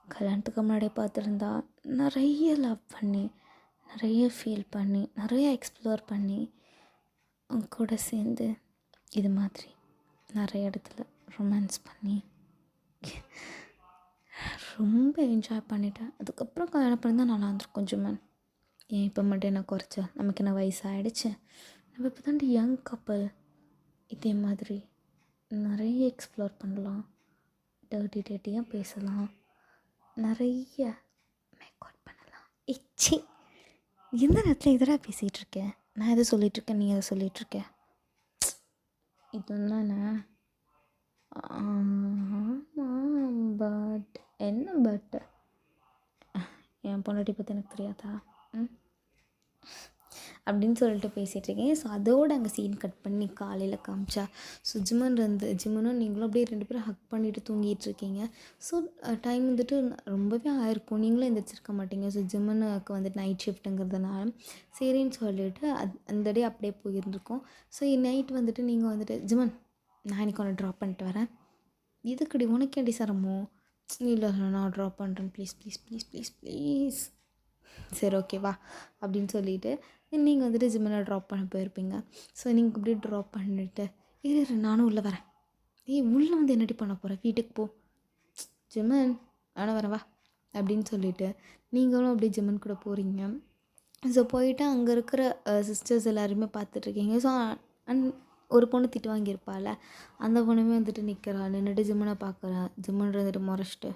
கல்யாணத்துக்கு முன்னாடியே பார்த்துருந்தா நிறைய லவ் பண்ணி நிறைய ஃபீல் பண்ணி நிறைய எக்ஸ்ப்ளோர் பண்ணி அவங்க கூட சேர்ந்து இது மாதிரி நிறைய இடத்துல ரொமான்ஸ் பண்ணி ரொம்ப என்ஜாய் பண்ணிட்டேன். அதுக்கப்புறம் கல்யாணம் பண்ணியிருந்தா நல்லா இருந்திருக்கும் ஜிம்மன். ஏன் இப்போ மட்டும் என்ன குறைச்ச? நமக்கு என்ன வயசாகிடுச்சு? நம்ம இப்போ தாண்டி யங் கப்பல். இதே மாதிரி நிறைய எக்ஸ்ப்ளோர் பண்ணலாம், டர்ட்டியாக பேசலாம், நிறைய மேக் அவுட் பண்ணலாம். இச்சி எந்த நேரத்தில் இதெல்லாம் பேசிகிட்டு இருக்கேன்? நான் எதை சொல்லிகிட்ருக்கேன், நீ எதை சொல்லிகிட்ருக்க? இதுதானே. ஆமாம், பட் என்ன பட்? என் பொண்டாட்டி பற்றி எனக்கு தெரியாதா? அப்படின்னு சொல்லிட்டு பேசிகிட்ருக்கேன். ஸோ அதோடு அங்கே சீன் கட் பண்ணி காலையில் காமிச்சா. ஸோ ஜிம்மனும் நீங்களும் அப்படியே 2 பேரும் ஹக் பண்ணிவிட்டு தூங்கிட்டுருக்கீங்க. ஸோ டைம் வந்துட்டு ரொம்பவே ஆயிருக்கும், நீங்களும் எந்திரிச்சிருக்க மாட்டீங்க. ஸோ ஜிம்மனுக்கு வந்துட்டு நைட் ஷிஃப்ட்டுங்கிறதுனால சரின்னு சொல்லிவிட்டு அந்த டே அப்படியே போயிருந்துருக்கோம். ஸோ நைட் வந்துட்டு நீங்கள் வந்துட்டு ஜிம்மன் நான் இன்றைக்கி ஒன்று ட்ராப் பண்ணிட்டு வரேன். இதுக்குடி உனக்கேடி சிரமம்? இல்லை நான் ட்ராப் பண்ணுறேன், please please please please please. சரி ஓகேவா அப்படின்னு சொல்லிவிட்டு நீங்கள் வந்துட்டு ஜிம்மனை ட்ராப் பண்ண போயிருப்பீங்க. ஸோ நீங்கள் இப்படி ட்ராப் பண்ணிவிட்டு இரு நானும் உள்ளே வரேன். உள்ளே வந்து என்னடி பண்ண போகிறேன்? வீட்டுக்கு போ ஜிம்மன், நானும் வரேன் வா அப்படின்னு சொல்லிவிட்டு நீங்களும் அப்படியே ஜிம்மன் கூட போகிறீங்க. ஸோ போயிட்டு அங்கே இருக்கிற சிஸ்டர்ஸ் எல்லாருமே பார்த்துட்ருக்கீங்க. ஸோ ஒரு பொண்ணு திட்டு வாங்கியிருப்பாள், அந்த பொண்ணுமே வந்துட்டு நின்றுட்டு ஜிம்மனை பார்க்குறா. ஜிம்மன் வந்துட்டு முறைச்சிட்டு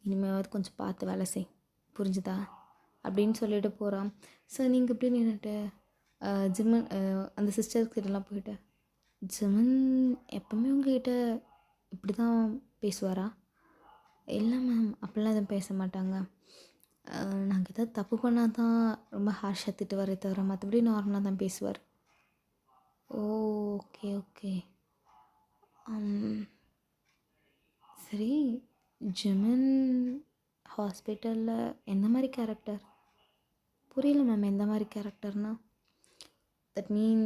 இனிமேல் கொஞ்சம் பார்த்து வேலை செய், புரிஞ்சுதா அப்படின்னு சொல்லிட்டு போகிறான். ஸோ நீங்கள் இப்படி நின்றுட்டு ஜிம்மன் அந்த சிஸ்டர்ஸ்கிட்டலாம் போயிட்டு ஜிம்மன் எப்போவுமே உங்கள்கிட்ட இப்படி தான் பேசுவாரா? இல்லை மேம், அப்படிலாம் எதுவும் பேச மாட்டாங்க. நாங்கள் எதாவது தப்பு பண்ணால் தான் ரொம்ப ஹார்ஷாக திட்டுவாரே தவிர மற்றபடி நார்மலாக தான் பேசுவார். Okay okay. சரி, ஜிம்மன் ஹாஸ்பிட்டலில் எந்த மாதிரி கேரக்டர்? புரியல மேம், எந்த மாதிரி கேரக்டர்னா? தட் மீன்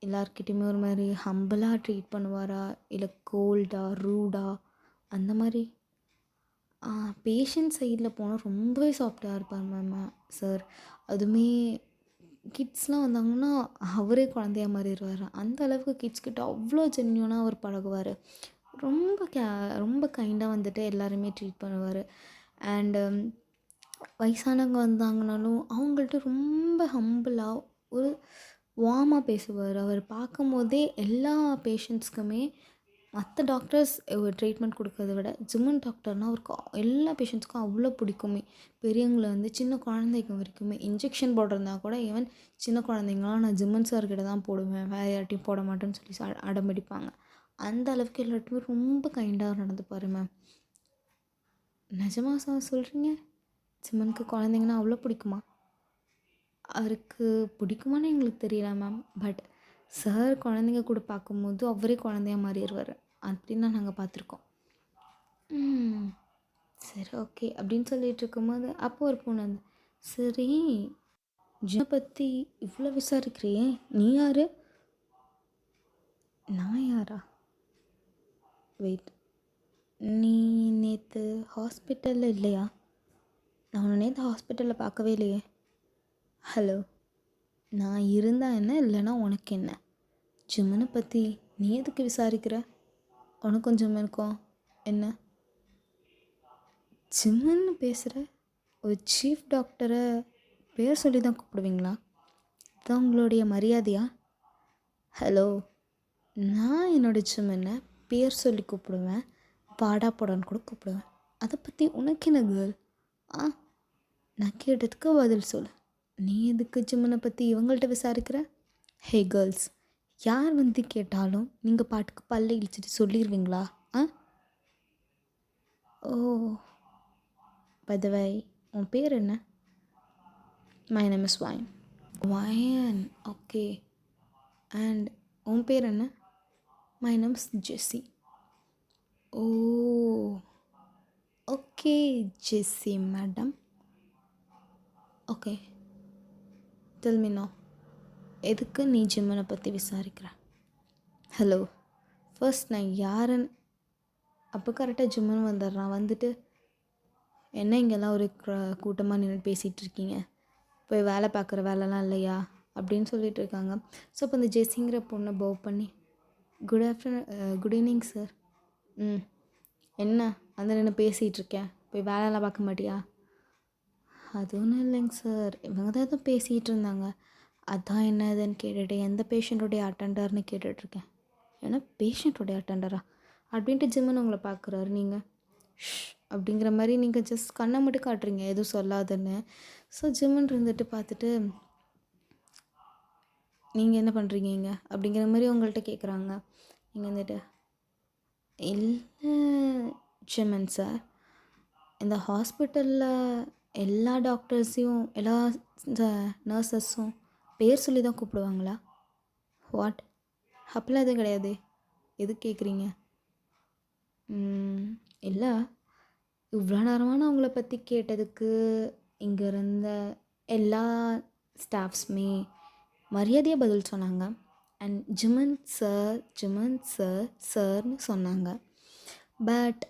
எல்லார்கிட்டையுமே ஒரு மாதிரி ஹம்பிளாக ட்ரீட் பண்ணுவாரா, இல்லை கோல்டாக ரூடாக அந்த மாதிரி? பேஷண்ட் சைடில் போனால் ரொம்பவே சாஃப்டாக இருப்பார் மேம் சார். அதுவுமே கிட்ஸ்லாம் வந்தாங்கன்னா அவரே குழந்தையா மாறிடுவார். அந்த அளவுக்கு கிட்ஸ்கிட்ட அவ்வளோ ஜென்யூனாக அவர் பழகுவார். ரொம்ப கைண்டாக வந்துட்டு எல்லாருமே ட்ரீட் பண்ணுவார். அண்டு வயசானவங்க வந்தாங்கனாலும் அவங்கள்ட்ட ரொம்ப ஹம்பிளாக ஒரு வார்மாக பேசுவார். அவர் பார்க்கும் போதே எல்லா பேஷண்ட்ஸ்க்குமே மற்ற டாக்டர்ஸ் ட்ரீட்மெண்ட் கொடுக்கறத விட ஜிம்மன் டாக்டர்னால் அவருக்கு எல்லா பேஷண்ட்ஸ்க்கும் அவ்வளோ பிடிக்குமே. பெரியவங்களை வந்து சின்ன குழந்தைங்க வரைக்குமே இன்ஜெக்ஷன் போடுறதுனா கூட ஈவன் சின்ன குழந்தைங்களாம் நான் ஜிம்மன் சார்கிட்ட தான் போடுவேன், வேறு யார்ட்டையும் போட மாட்டேன்னு சொல்லி அடம்பிடிப்பாங்க. அந்த அளவுக்கு எல்லாருக்குமே ரொம்ப கைண்டாக நடந்துப்பார் மேம். நிஜமாக சொல்கிறீங்க? ஜிம்மனுக்கு குழந்தைங்கன்னா அவ்வளோ பிடிக்குமா? அவருக்கு பிடிக்குமான்னு எங்களுக்கு தெரியல மேம். பட் சார் குழந்தைங்க கூட பார்க்கும்போது அவரே குழந்தையா மாறிடுவார். அப்படின்னு தான் நாங்கள் பார்த்துருக்கோம். சரி ஓகே அப்படின்னு சொல்லிட்டு இருக்கும்போது அப்போ ஒரு பொண்ணு வந்து, சரி ஜிம்மை பற்றி இவ்வளோ விசாரிக்கிறியே, நீ யார்? நான் யாரா? வெயிட், நீ நேற்று ஹாஸ்பிட்டலில் இல்லையா? நான் உன்னை நேற்று ஹாஸ்பிட்டலில் பார்க்கவே இல்லையே. ஹலோ, நான் இருந்தால் என்ன, இல்லைன்னா உனக்கு என்ன? ஜிம்மனை பற்றி நீ எதுக்கு விசாரிக்கிற? உனக்கும் ஜிம்மனுக்கும் என்ன? ஜிம்மன்னு பேசுகிற ஒரு சீஃப் டாக்டரை பேர் சொல்லி தான் கூப்பிடுவீங்களா? இதுதான் உங்களுடைய மரியாதையா? ஹலோ, நான் என்னோடய ஜிம்மனை பேர் சொல்லி கூப்பிடுவேன், பாடா போடான்னு கூட கூப்பிடுவேன். அதை பற்றி உனக்கு என்ன கேர்ள்? நான் கேட்டதுக்கு பதில் சொல்லு. நீ எதுக்கு ஜிம்மனை பற்றி இவங்கள்ட்ட விசாரிக்கிற? ஹே கேர்ள்ஸ், யார் வந்து கேட்டாலும் நீங்கள் பாட்டுக்கு பல்ல இழிச்சிட்டு சொல்லிடுவீங்களா? ஓ, பை த வே, உன் பேர் என்ன? மை நேம் இஸ் வயன். வயன், ஓகே. அண்ட் உன் பேர் என்ன? My name is Jessie. Oh okay Jessie madam. Okay, tell me நோ, எதுக்கு நீ ஜிம்மனை பற்றி விசாரிக்கிற? ஹலோ, ஃபர்ஸ்ட் நான் யாருன்னு. அப்போ கரெக்டாக ஜிம்மன் வந்துடுறான். வந்துட்டு என்ன இங்கெல்லாம் ஒரு கூட்டமாக நின்று பேசிகிட்டு இருக்கீங்க, போய் வேலை பார்க்குற வேலைலாம் இல்லையா அப்படின்னு சொல்லிட்டு இருக்காங்க. ஸோ இப்போ இந்த ஜெஸ்ஸிங்கிற பொண்ணை பவ் பண்ணி குட் ஈவினிங் சார். என்ன வந்து நின்று பேசிகிட்டு இருக்கேன், போய் வேலையெல்லாம் பார்க்க மாட்டியா? அது ஒன்றும் இல்லைங்க சார், இவங்க தான் எதுவும் பேசிகிட்டு இருந்தாங்க, அதான் என்னதுன்னு கேட்டுட்டு எந்த பேஷண்ட்டுடைய அட்டெண்டர்னு கேட்டுட்ருக்கேன். ஏன்னா பேஷண்ட்டுடைய அட்டெண்டரா அப்படின்ட்டு ஜிம்முன்னு உங்களை பார்க்குறாரு. நீங்கள் அப்படிங்கிற மாதிரி நீங்கள் ஜஸ்ட் கண்ணை மட்டும் காட்டுறீங்க எதுவும் சொல்லாதுன்னு. ஸோ ஜிம்முன்னு இருந்துட்டு பார்த்துட்டு நீங்கள் என்ன பண்ணுறீங்க இங்கே அப்படிங்கிற மாதிரி உங்கள்கிட்ட கேட்குறாங்க. நீங்கள் வந்துட்டு இல்லை ஜிம்மன் சார், இந்த ஹாஸ்பிட்டலில் எல்லா டாக்டர்ஸையும் எல்லா நர்சஸும் பேர் சொல்லி தான் கூப்பிடுவாங்களா? வாட்? அப்படிலாம் எதுவும் கிடையாது. எது கேட்குறீங்க? இல்லை, இவ்வளோ நேரமாக நான் உங்களை பற்றி கேட்டதுக்கு இங்கே இருந்த எல்லா ஸ்டாஃப்ஸுமே மரியாதையாக பதில் சொன்னாங்க. அண்ட் ஜிமன் சார் சார்னு சொன்னாங்க. பட்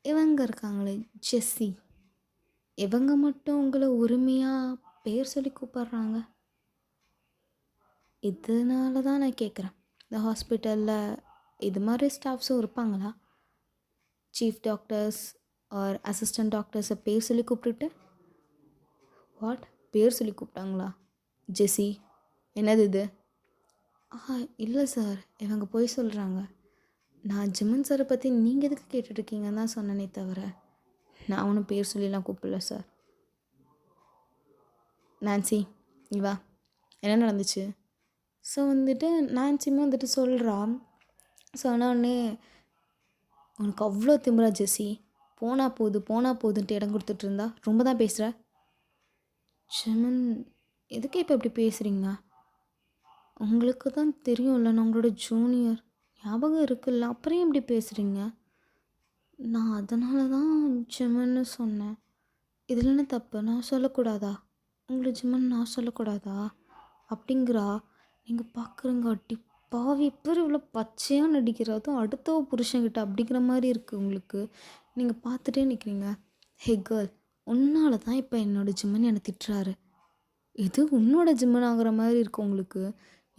இவங்க இருக்காங்களே ஜெஸ்ஸி, இவங்க மட்டும் உங்களை உரிமையாக பேர் சொல்லி கூப்பிட்றாங்க. இதனால தான் நான் கேட்குறேன், இந்த ஹாஸ்பிட்டலில் இது மாதிரி ஸ்டாஃப்ஸும் இருப்பாங்களா? சீஃப் டாக்டர்ஸ் ஆர் அசிஸ்டன்ட் டாக்டர்ஸை பேர் சொல்லி கூப்பிட்டுட்டு வாட் பேர் சொல்லி கூப்பிட்டாங்களா? ஜெஸ்ஸி என்னது இது? இல்லை சார், இவங்க போய் சொல்கிறாங்க. நான் ஜிம்மன் சாரை பற்றி நீங்கள் எதுக்கு கேட்டுட்ருக்கீங்கன்னு தான் சொன்னனே தவிர நான் ஒன்றும் பேர் சொல்லிலாம் கூப்பிடல சார். நான்சி இவா என்ன நடந்துச்சு? ஸோ வந்துட்டு நான்சிமா வந்துட்டு சொல்கிறான். சொன்னோடனே உனக்கு அவ்வளோ திமிரா ஜெஸ்ஸி, போனால் போதுன்ட்டு இடம் கொடுத்துட்டு இருந்தா ரொம்ப தான் பேசுகிற. ஜிமன் எதுக்கு இப்போ இப்படி பேசுகிறீங்க? உங்களுக்கு தான் தெரியும்ல நான் உங்களோட ஜூனியர், ஞாபகம் இருக்குல்ல, அப்புறம் இப்படி பேசுகிறீங்க? நான் அதனால தான் ஜிமன்னு சொன்னேன். இதில் என்ன தப்பு? நான் சொல்லக்கூடாதா? உங்களை ஜிமன் நான் சொல்லக்கூடாதா அப்படிங்கிறா. நீங்கள் பார்க்குறீங்க அடி பாவி, பேர் இவ்வளோ பச்சையாக நடிக்கிறதும் அடுத்த புருஷன்கிட்ட அப்படிங்கிற மாதிரி இருக்குது உங்களுக்கு. நீங்கள் பார்த்துட்டே நிற்கிறீங்க. ஹே கேர்ள், உன்னால தான் இப்போ என்னோடய ஜிம்மன் என்னை திட்டுறாரு. இது உன்னோட ஜிம்மன் ஆகிற மாதிரி இருக்குது உங்களுக்கு.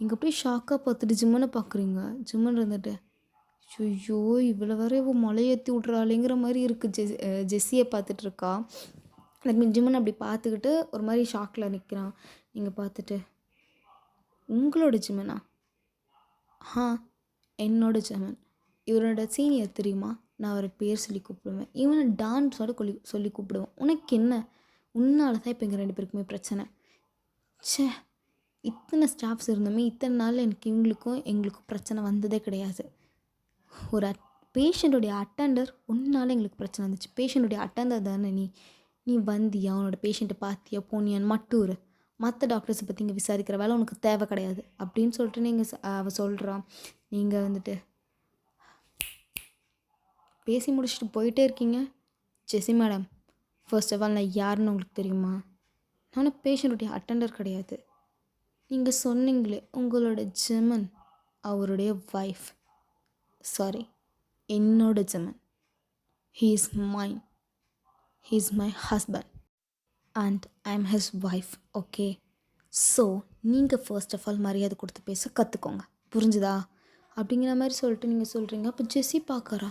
நீங்கள் அப்படியே ஷாக்காக பார்த்துட்டு ஜிம்மனை பார்க்குறீங்க. ஜிம்மன் இருந்துட்டு ஐயோ இவ்வளோ வர இவ மலையேற்றி விட்றாளேங்கிற மாதிரி இருக்குது. ஜெஸ்ஸியை பார்த்துட்ருக்கா. தட் மீன் ஜிம்மன் அப்படி பார்த்துக்கிட்டு ஒரு மாதிரி ஷாக்கில் நிற்கிறான். நீங்கள் பார்த்துட்டு உங்களோட ஜிம்மனா? என்னோட ஜிம்மன். இவரோட சீனியர் தெரியுமா? நான் அவரை பேர் சொல்லி கூப்பிடுவேன், இவனை டான்ஸோட சொல்லி கூப்பிடுவேன். உனக்கு என்ன? உன்னால தான் இப்போ எங்கள் 2 பேருக்குமே பிரச்சனை. இத்தனை ஸ்டாஃப்ஸ் இருந்தோமே, இத்தனை நாள் எனக்கு எங்களுக்கும் பிரச்சனை வந்ததே கிடையாது. ஒரு பேஷண்ட்டுடைய அட்டெண்டர் உன்னால் எங்களுக்கு பிரச்சனை வந்துச்சு. பேஷண்ட்டுடைய அட்டெண்டர் தானே நீ வந்தியா, அவனோட பேஷண்ட்டை பார்த்தியா, போனியான்னு மட்டும் மற்ற டாக்டர்ஸை பற்றி இங்கே விசாரிக்கிற வேலை உனக்கு தேவை கிடையாது அப்படின்னு சொல்லிட்டு நீங்கள் அவள் சொல்கிறான். நீங்கள் வந்துட்டு பேசி முடிச்சுட்டு போயிட்டே இருக்கீங்க. ஜெஸ்ஸி மேடம், ஃபர்ஸ்ட் ஆஃப் ஆல் நான் யாருன்னு உங்களுக்கு தெரியுமா? நான் பேஷண்ட்டுடைய அட்டெண்டர் கிடையாது. நீங்கள் சொன்னீங்களே உங்களோட ஜிம்மன் அவருடைய ஒய்ஃப். சாரி, என்னோட ஜிம்மன். He is mine. He is my husband and I am his wife. Okay, so நீங்கள் ஃபர்ஸ்ட் ஆஃப் ஆல் மரியாதை கொடுத்து பேச கற்றுக்கோங்க, புரிஞ்சுதா? அப்படிங்கிற மாதிரி சொல்லிட்டு நீங்கள் சொல்கிறீங்க. அப்போ ஜெஸ்ஸி பார்க்குறா,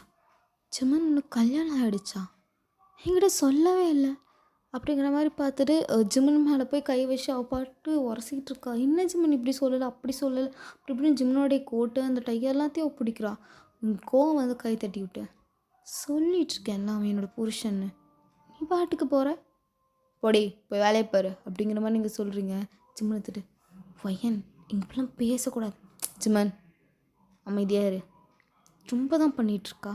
ஜிம்மன் உனக்கு கல்யாணம் ஆகிடுச்சா? என்கிட்ட சொல்லவே இல்லை அப்படிங்கிற மாதிரி பார்த்துட்டு ஜிம்மன் மேலே போய் கை வச்சு அவள் பாட்டு உரசிக்கிட்டு இருக்கா. என்ன ஜிம்மன் இப்படி சொல்லலை, அப்படி சொல்லலை, அப்படி இப்படின்னு ஜிம்மனோடைய கோட்டு அந்த டை எல்லாத்தையும் பிடிக்கிறா. கோவம் வந்து கை தட்டி விட்டு சொல்லிகிட்ருக்கேன் எல்லாம் அவன் என்னோடய புருஷன்னு, நீ பாட்டுக்கு போகிற, போடி போய் வேலையை பாரு அப்படிங்கிற மாதிரி நீங்கள் சொல்கிறீங்க. ஜிம்மன் எடுத்துட்டு பையன் இங்கெல்லாம் பேசக்கூடாது. ஜிம்மன் அமைதியாக இரு, ரொம்ப தான் பண்ணிகிட்ருக்கா.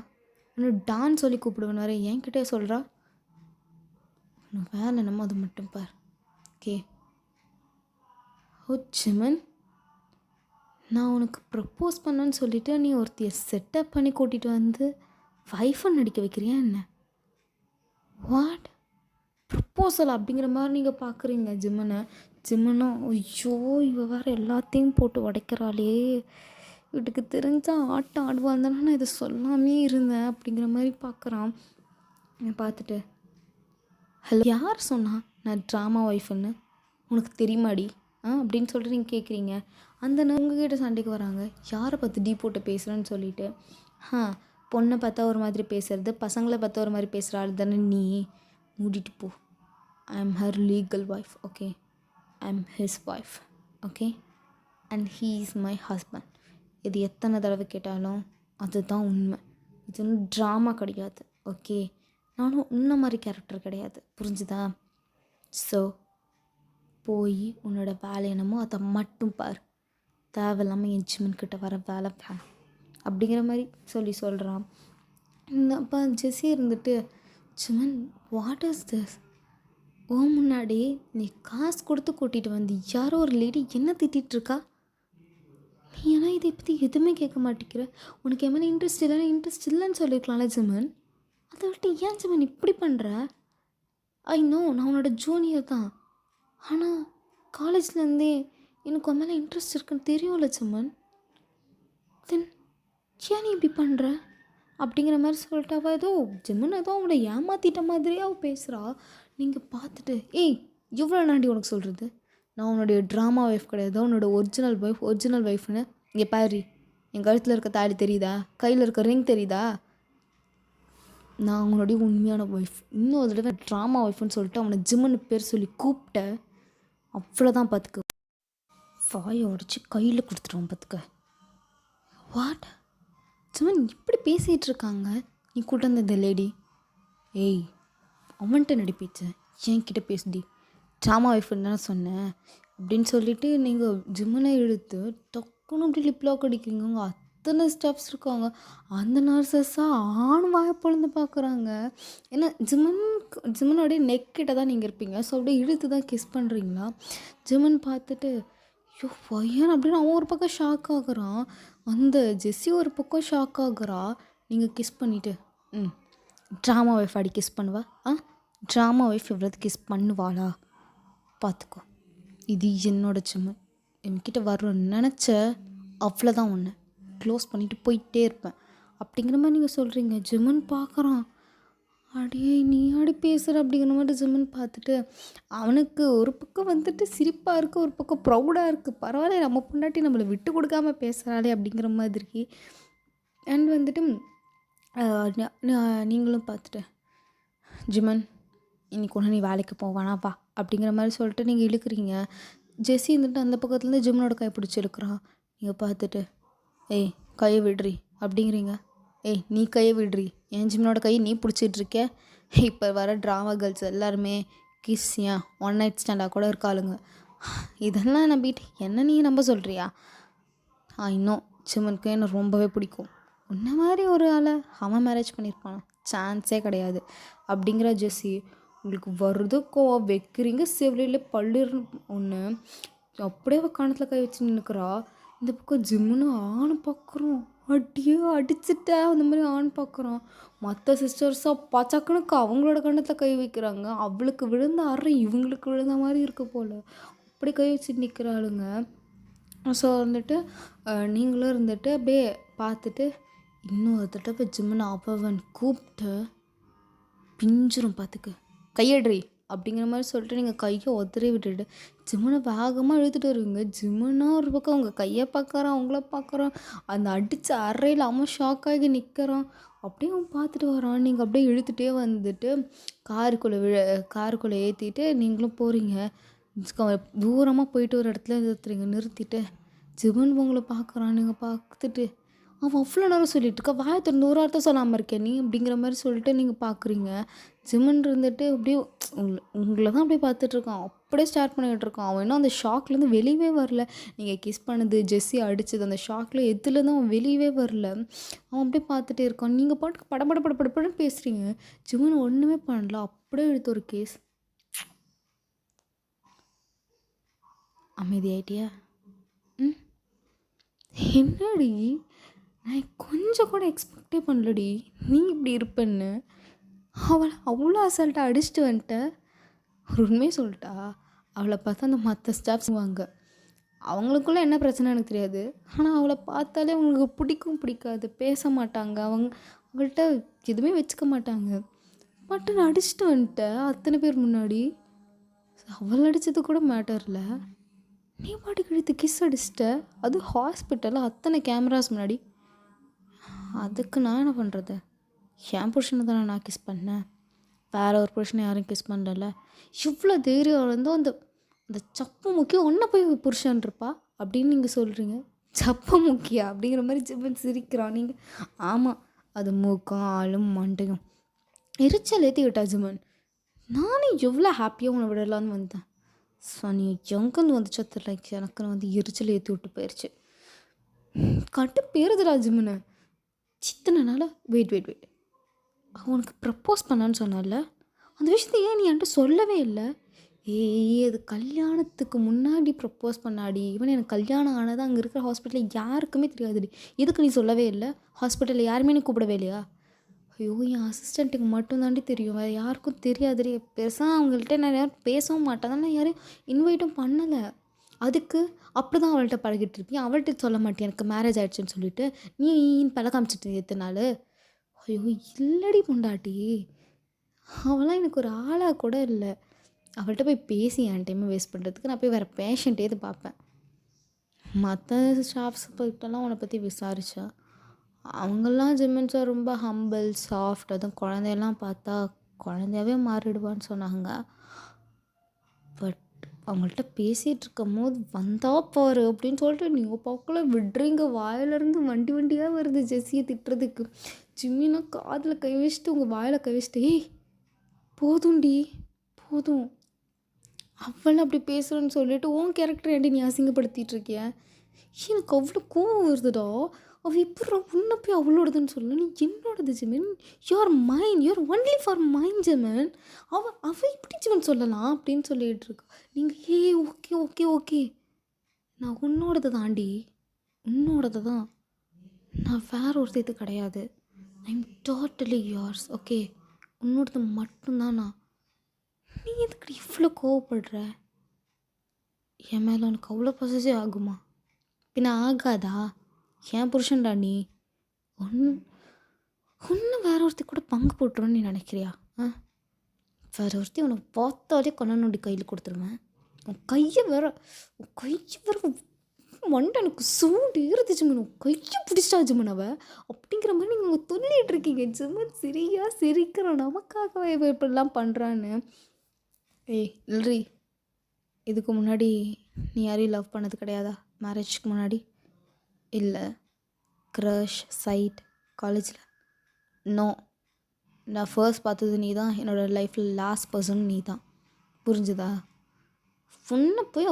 இன்னும் டான்ஸ் சொல்லி கூப்பிடுவேன் வேறு என்கிட்டே சொல்கிறா. இன்னும் வேலை நம்ம அது மட்டும் பார். ஓகே ஓ ஜிம்மன், நான் உனக்கு ப்ரப்போஸ் பண்ணேன்னு சொல்லிவிட்டு நீ ஒருத்தைய செட்டப் பண்ணி கூட்டிகிட்டு வந்து வைஃபை நடிக்க வைக்கிறியா என்ன? வாட் ப்ரப்போசல் அப்படிங்கிற மாதிரி நீங்கள் பார்க்குறீங்க ஜிம்மனா ஐயோ இவ வேறு எல்லாத்தையும் போட்டு உடைக்கிறாளே, வீட்டுக்கு தெரிஞ்சால் ஆட்டம் ஆடுவாந்தானே நான் இதை சொல்லாமே இருந்தேன் அப்படிங்கிற மாதிரி பார்க்குறான். பார்த்துட்டு ஹலோ, யார் சொன்னா நான் ட்ராமா ஒய்ஃபுன்னு? உனக்கு தெரியுமாடி அப்படின்னு சொல்லிட்டு நீங்கள் கேட்குறீங்க. அந்த உங்ககிட்ட சண்டைக்கு வராங்க, யாரை பார்த்து டீ போட்டு பேசுகிறேன்னு சொல்லிட்டு. பொண்ணை பார்த்தா ஒரு மாதிரி பேசுறது, பசங்களை பார்த்தா ஒரு மாதிரி பேசுகிற ஆள் தானே நீ. மூடிட்டு போ. I am her legal wife, okay. I am his wife, okay. And he is my husband. இது எத்தனை தடவை கேட்டாலும் அதுதான் உண்மை. இது ஒன்றும் ட்ராமா கிடையாது, ஓகே. நானும் உன்ன மாதிரி கேரக்டர் கிடையாது, புரிஞ்சுதா? ஸோ போய் உன்னோட வேலை என்னமோ அதை மட்டும் பார். தேவையில்லாமல் என் ஜிமன்கிட்ட வர வேலை வேணாம் அப்படிங்கிற மாதிரி சொல்கிறான். அப்போ ஜெஸ்ஸி இருந்துட்டு, ஜிமன் வாட் இஸ் திஸ்? ஓ முன்னாடி நீ காசு கொடுத்து கூட்டிகிட்டு வந்து யாரோ ஒரு லேடி என்ன திட்டிகிட்ருக்கா? நீ ஏன்னா இதை பற்றி எதுவுமே கேட்க மாட்டேங்கிற. உனக்கு என் மேலே இன்ட்ரெஸ்ட் இல்லைன்னு சொல்லியிருக்கலாம்ல ஜிமன். அதை விட்டு ஏன் ஜிமன் இப்படி பண்ணுற? ஐ நோ நான் உன்னோட ஜூனியர் தான், ஆனால் காலேஜ்லேருந்தே எனக்கு உன் மேலே இன்ட்ரெஸ்ட் இருக்குன்னு தெரியும்ல ஜிமன். தென் ஏன் நீ இப்படி பண்ணுற அப்படிங்கிற மாதிரி சொல்லிட்டு அவள் ஜிமன் ஏதோ அவனை ஏமாற்றிட்ட மாதிரியே அவள் பேசுகிறா. நீங்கள் பார்த்துட்டு, ஏய் எவ்வளோ நாண்டி உனக்கு சொல்கிறது, நான் உன்னுடைய ட்ராமா ஒய்ஃப் கிடையாது, உன்னோட ஒரிஜினல் ஒய்ஃப்னு. இங்கே பாரு, என் கழுத்தில் இருக்க தாலி தெரியுதா, கையில் இருக்க ரிங் தெரியுதா? நான் உன்னுடைய உண்மையான ஒய்ஃப். இன்னும் ஒரு தடவை ட்ராமா ஒய்ஃப்னு சொல்லிட்டு அவனை ஜிம்முன்னு பேர் சொல்லி கூப்பிட்ட, அவ்வளோதான் பார்த்துக்க. வாயை உடச்சி கையில் கொடுத்துருவோம் பார்த்துக்க. வாட் ஜிமன் இப்படி பேசிகிட்டு இருக்காங்க, நீ கூட்ட வந்த லேடி? ஏய் அவன்கிட்ட நடிப்பிச்சு, என்கிட்ட பேசுடி. ட்ராமா ஒய்ஃப்னு தானே சொன்னேன் அப்படின்னு சொல்லிவிட்டு நீங்கள் ஜிம்மனை இழுத்து டக்குன்னு அப்படி லிப்லாக் அடிக்கிறீங்க. அத்தனை ஸ்டாஃப்ஸ் இருக்காங்க. அந்த நர்சஸாக ஆணும் வாயை பொழுந்து பார்க்குறாங்க. ஏன்னா ஜிம்மனோடைய நெக்கிட்ட தான் நீங்கள் இருப்பீங்க. ஸோ அப்படியே இழுத்து தான் கிஸ் பண்ணுறீங்களா? ஜிம்மன் பார்த்துட்டு, ஐயோ பையன் அப்படின்னு அவன் ஒரு பக்கம் ஷாக் ஆகுறான். அந்த ஜெஸ்ஸி ஒரு பக்கம் ஷாக் ஆகுறா. நீங்கள் கிஸ் பண்ணிவிட்டு, ட்ராமா ஒய்ஃப் அடி கிஸ் பண்ணுவா? ட்ராமா ஒய்ஃப் எவ்வளோ கிஸ் பண்ணுவாளா? பார்த்துக்கோ, இது என்னோட ஜிம்மன். என்கிட்ட வரணும்னு நினச்ச அவ்வளோதான், ஒன்று க்ளோஸ் பண்ணிவிட்டு போயிட்டே இருப்பேன் அப்படிங்கிற மாதிரி நீங்கள் சொல்கிறீங்க. ஜிம்மன் பார்க்குறான், அடியே நீ ஆடி பேசுகிற அப்படிங்கிற மாதிரி. ஜிம்மன் பார்த்துட்டு அவனுக்கு ஒரு பக்கம் வந்துட்டு சிரிப்பாக இருக்குது, ஒரு பக்கம் ப்ரௌடாக இருக்குது. பரவாயில்ல, நம்ம பொண்டாட்டி நம்மளை விட்டு கொடுக்காமல் பேசுகிறாளே அப்படிங்கிற மாதிரி. அண்ட் வந்துட்டு நீங்களும் பார்த்துட்டு, ஜிம்மன் இன்றைக்கி ஒன்று நீ வேலைக்கு போவானா வா அப்படிங்கிற மாதிரி சொல்லிட்டு நீங்கள் இழுக்கிறீங்க. ஜெஸ்ஸி இருந்துட்டு அந்த பக்கத்துலேருந்து ஜிம்மனோட கை பிடிச்சி இழுக்கிறான். நீங்கள் பார்த்துட்டு, ஏய் கையை விடுறி அப்படிங்கிறீங்க. ஏய் நீ கையை விடுறி, என் ஜிம்மனோட கையை நீ பிடிச்சிட்ருக்க. இப்போ வர ட்ராமா கேர்ள்ஸ் எல்லாருமே கிஸ் ஏன் ஒன் நைட் ஸ்டாண்டாக கூட இருக்காளுங்க. இதெல்லாம் நம்பிட்டு என்ன நீ நம்ப சொல்கிறியா? இன்னும் ஜிம்மனுக்கு என்ன ரொம்பவே பிடிக்கும். உன்ன மாதிரி ஒரு ஆளை அவன் மேரேஜ் பண்ணியிருப்பான், சான்ஸே கிடையாது அப்படிங்கிற ஜெஸ்ஸி. உங்களுக்கு வருது கோவம், வைக்கிறீங்க செவிலியில் பல்லுன்னு ஒன்று. அப்படியே காணத்தில் கை வச்சு நின்றுக்கிறா. இந்த பக்கம் ஜிம்முன்னு ஆண் பார்க்குறோம், அடியே அடிச்சுட்டா அந்த மாதிரி ஆண் பார்க்குறோம். மற்ற சிஸ்டர்ஸாக பச்சக்கணுக்கு அவங்களோட கண்ணத்தில் கை வைக்கிறாங்க. அவளுக்கு விழுந்த அறை இவங்களுக்கு விழுந்த மாதிரி இருக்க போல் அப்படி கை வச்சு நிற்கிறாளுங்க. ஸோ வந்துட்டு நீங்களும் இருந்துட்டு அப்படியே பார்த்துட்டு, இன்னொரு தடவை ஜிம்முன்னு அவன் கூப்பிட்டு பிஞ்சிரும் பார்த்துக்கு, கையட்ரி அப்படிங்கிற மாதிரி சொல்லிட்டு நீங்கள் கையை உதறி விட்டுட்டு ஜிம்மனை வேகமாக இழுத்துட்டு வருவீங்க. ஜிம்மனா ஒரு பக்கம் அவங்க கையை பார்க்குறான், அவங்கள பார்க்குறான். அந்த அடித்த அறையில் அவன் ஷாக்காகி நிற்கிறான். அப்படியே அவன் பார்த்துட்டு வரான். நீங்கள் அப்படியே இழுத்துகிட்டே வந்துட்டு காருக்குள்ளே ஏற்றிட்டு நீங்களும் போகிறீங்க. தூரமாக போயிட்டு ஒரு இடத்துல நிறுத்திட்டு ஜிம்மன் உங்களை பார்க்குறான். நீங்கள் பார்த்துட்டு, அவன் அவ்வளோ நேரம் சொல்லிட்டு இருக்கா, வாயை திறந்து ஒரு வார்த்தை சொல்லாமல் இருக்கேன் நீ அப்படிங்கிற மாதிரி சொல்லிட்டு நீங்கள் பார்க்குறீங்க. ஜிம்மன் இருந்துட்டு அப்படியே உங்களை தான் அப்படியே பார்த்துட்ருக்கான். அப்படியே ஸ்டார்ட் பண்ணிகிட்டு இருக்கான். அவன் இன்னும் அந்த ஷாக்லேருந்து வெளியவே வரல. நீங்கள் கிஸ் பண்ணது, ஜெஸ்ஸி அடித்தது, அந்த ஷாக்கில் எதுலேருந்து அவன் வெளியவே வரல. அவன் அப்படியே பார்த்துட்டே இருக்கான். நீங்கள் பாட்டுக்கு படப்படன்னு பேசுகிறீங்க. ஜிம்மன் ஒன்றுமே பண்ணல, அப்படியே எடுத்து ஒரு கேஸ். அமைதியாயிட்டியா? என்னடி, நான் கொஞ்சம் கூட எக்ஸ்பெக்டே பண்ணலடி நீ இப்படி இருப்பேன்னு. அவளை அவ்வளோ அசால்ட்டாக அடிச்சுட்டு வந்துட்ட. ஒரு உண்மையை சொல்லிட்டா, அவளை பார்த்தா அந்த மற்ற ஸ்டாஃப்ஸ் வாங்க, அவங்களுக்குள்ளே என்ன பிரச்சனை எனக்கு தெரியாது. ஆனால் அவளை பார்த்தாலே அவங்களுக்கு பிடிக்காது, பேச மாட்டாங்க, அவங்கள்ட்ட எதுவுமே வச்சுக்க மாட்டாங்க. பட்டு அடிச்சுட்டு வந்துட்ட அத்தனை பேர் முன்னாடி. அவள் அடித்தது கூட மேட்டர் இல்லை, நீ பாட்டுக்கு எடுத்து கிஸ் அடிச்சிட்ட, அது ஹாஸ்பிட்டலில் அத்தனை கேமராஸ் முன்னாடி. அதுக்கு நான் என்ன பண்ணுறது? என் புருஷனை தானே நான் கிஸ் பண்ணேன், வேறு ஒரு புருஷனை யாரும் கிஸ் பண்ணல. இவ்வளோ தைரியம் இருந்தோம் அந்த அந்த சப்பு முக்கியம் ஒன்றை போய் புருஷன் இருப்பா அப்படின்னு நீங்கள் சொல்கிறீங்க. சப்ப முக்கியா அப்படிங்கிற மாதிரி ஜிம்மன் சிரிக்கிறான். நீங்கள் ஆமாம், அது மூக்கம் ஆளும் மண்டையும் எரிச்சல் ஏற்றி விட்டா ஜிம்மன். நானே எவ்வளோ ஹாப்பியாக உன்னை விடலான்னு வந்தேன். ஸோ நீ எங்கேருந்து வந்துச்சோ தெரியல, எனக்குன்னு வந்து எரிச்சல் ஏற்றி விட்டு போயிடுச்சு. கட்டு பேருதுடா ஜிம்மனு. சித்தனால வெயிட் அவனுக்கு ப்ரப்போஸ் பண்ணான்னு சொன்னால, அந்த விஷயத்த ஏன் நீ என்கிட்ட சொல்லவே இல்லை? அது கல்யாணத்துக்கு முன்னாடி ப்ரப்போஸ் பண்ணாடி. ஈவன் எனக்கு கல்யாணம் ஆனது அங்கே இருக்கிற ஹாஸ்பிட்டலில் யாருக்குமே தெரியாதுடி. எதுக்கு நீ சொல்லவே இல்லை? ஹாஸ்பிட்டலில் யாருமே நீ கூப்பிடவே இல்லையா? ஐயோ, என் அசிஸ்டண்ட்டுக்கு மட்டும்தாண்டி தெரியும், வேறு யாருக்கும் தெரியாதுடி. பெருசாக அவங்கள்ட்ட நான் யாரும் பேசவும் மாட்டேன், அதனால் யாரும் இன்வைட்டும் பண்ணலை. அதுக்கு அப்படி தான் அவள்கிட்ட பழகிட்டு இருப்பேன். அவள்கிட்ட சொல்ல மாட்டேன் எனக்கு மேரேஜ் ஆகிடுச்சின்னு சொல்லிட்டு நீ பழ காமிச்சிட்டு எத்தனை நாள்? ஐயோ இல்லடி பொண்டாட்டி, அவளாம் எனக்கு ஒரு ஆளாக கூட இல்லை. அவள்கிட்ட போய் பேசி என் டைமை வேஸ்ட் பண்ணுறதுக்கு நான் போய் வேறு பேஷண்ட்டே இது பார்ப்பேன். மற்ற ஸ்டாஃப்ஸ் போய்கிட்டலாம் உன்னை பற்றி விசாரித்தா அவங்கெல்லாம் ஜிம்மன்ஸா ரொம்ப ஹம்பிள் சாஃப்ட், அதுவும் குழந்தையெல்லாம் பார்த்தா குழந்தையாவே மாறிடுவான்னு சொன்னாங்க. பட் அவங்கள்ட்ட பேசிகிட்டு இருக்கும் போது வந்தா பாரு அப்படின்னு சொல்லிட்டு நீங்கள் பக்கம் விடுறீங்க. வாயிலேருந்து வண்டியாக வருது ஜெஸ்ஸியை திட்டுறதுக்கு. ஜிம்மினா காதில் கை வச்சுட்டு உங்கள் வாயில் கை வச்சுட்டு, ஏய் போதும்டி போதும், அவளை அப்படி பேசுகிறேன்னு சொல்லிட்டு உன் கேரக்டர் ஏன்டி நீ அசிங்கப்படுத்திட்டு இருக்கிய? எனக்கு அவ்வளோ கோவம் வருதுடா. அவள் எப்படி உன்னை போய் அவளோடதுன்னு சொல்லணும்? நீ என்னோடது ஜிமன், you're mine, you're only for mine ஜிமன். அவள் இப்படி ஜிமன் சொல்லலாம் அப்படின்னு சொல்லிகிட்டு இருக்கா. நீங்கள் ஓகே நான் உன்னோடது தாண்டி, உன்னோடது தான், நான் வேற ஒருத்தது கிடையாது. I am totally yours. Okay, உன்னோடது மட்டும்தான் நான். நீ எதுக்கு இவ்வளோ கோவப்படுற? என் மேலே உனக்கு அவ்வளோ பொசசிவ் ஆகுமா? பின்ன ஆகாதா? என் புருஷன்டா நீ. ஒன்று வேற ஒருத்தி கூட பங்கு போட்டுருன்னு நீ நினைக்கிறியா? வேற ஒருத்தி உனக்கு பார்த்தாலே கண்ணனுடைய கையில் கொடுத்துருவேன். உன் கையை வேற மண்டை எனக்கு சூடு ஏறுது ஜிம்மன். உன் கையை பிடிச்சிட்டா ஜிம்மன் அவ அப்படிங்கிற மாதிரி நீங்கள் சொல்லிகிட்டு இருக்கீங்க. ஜிம்மன் சரியா சிரிக்கிறோம், நமக்காகவே இப்படிலாம் பண்ணுறான்னு. ஏய் இல்லரி, இதுக்கு முன்னாடி நீ யாரையும் லவ் பண்ணது கிடையாதா? மேரேஜ்க்கு முன்னாடி இல்லை. க்ரஷ் சைட் காலேஜில் நோ. நான் ஃபர்ஸ்ட் பார்த்தது நீ தான். என்னோடய லைஃப்பில் லாஸ்ட் பர்சன் நீ தான். புரிஞ்சுதா? உன்னை போய்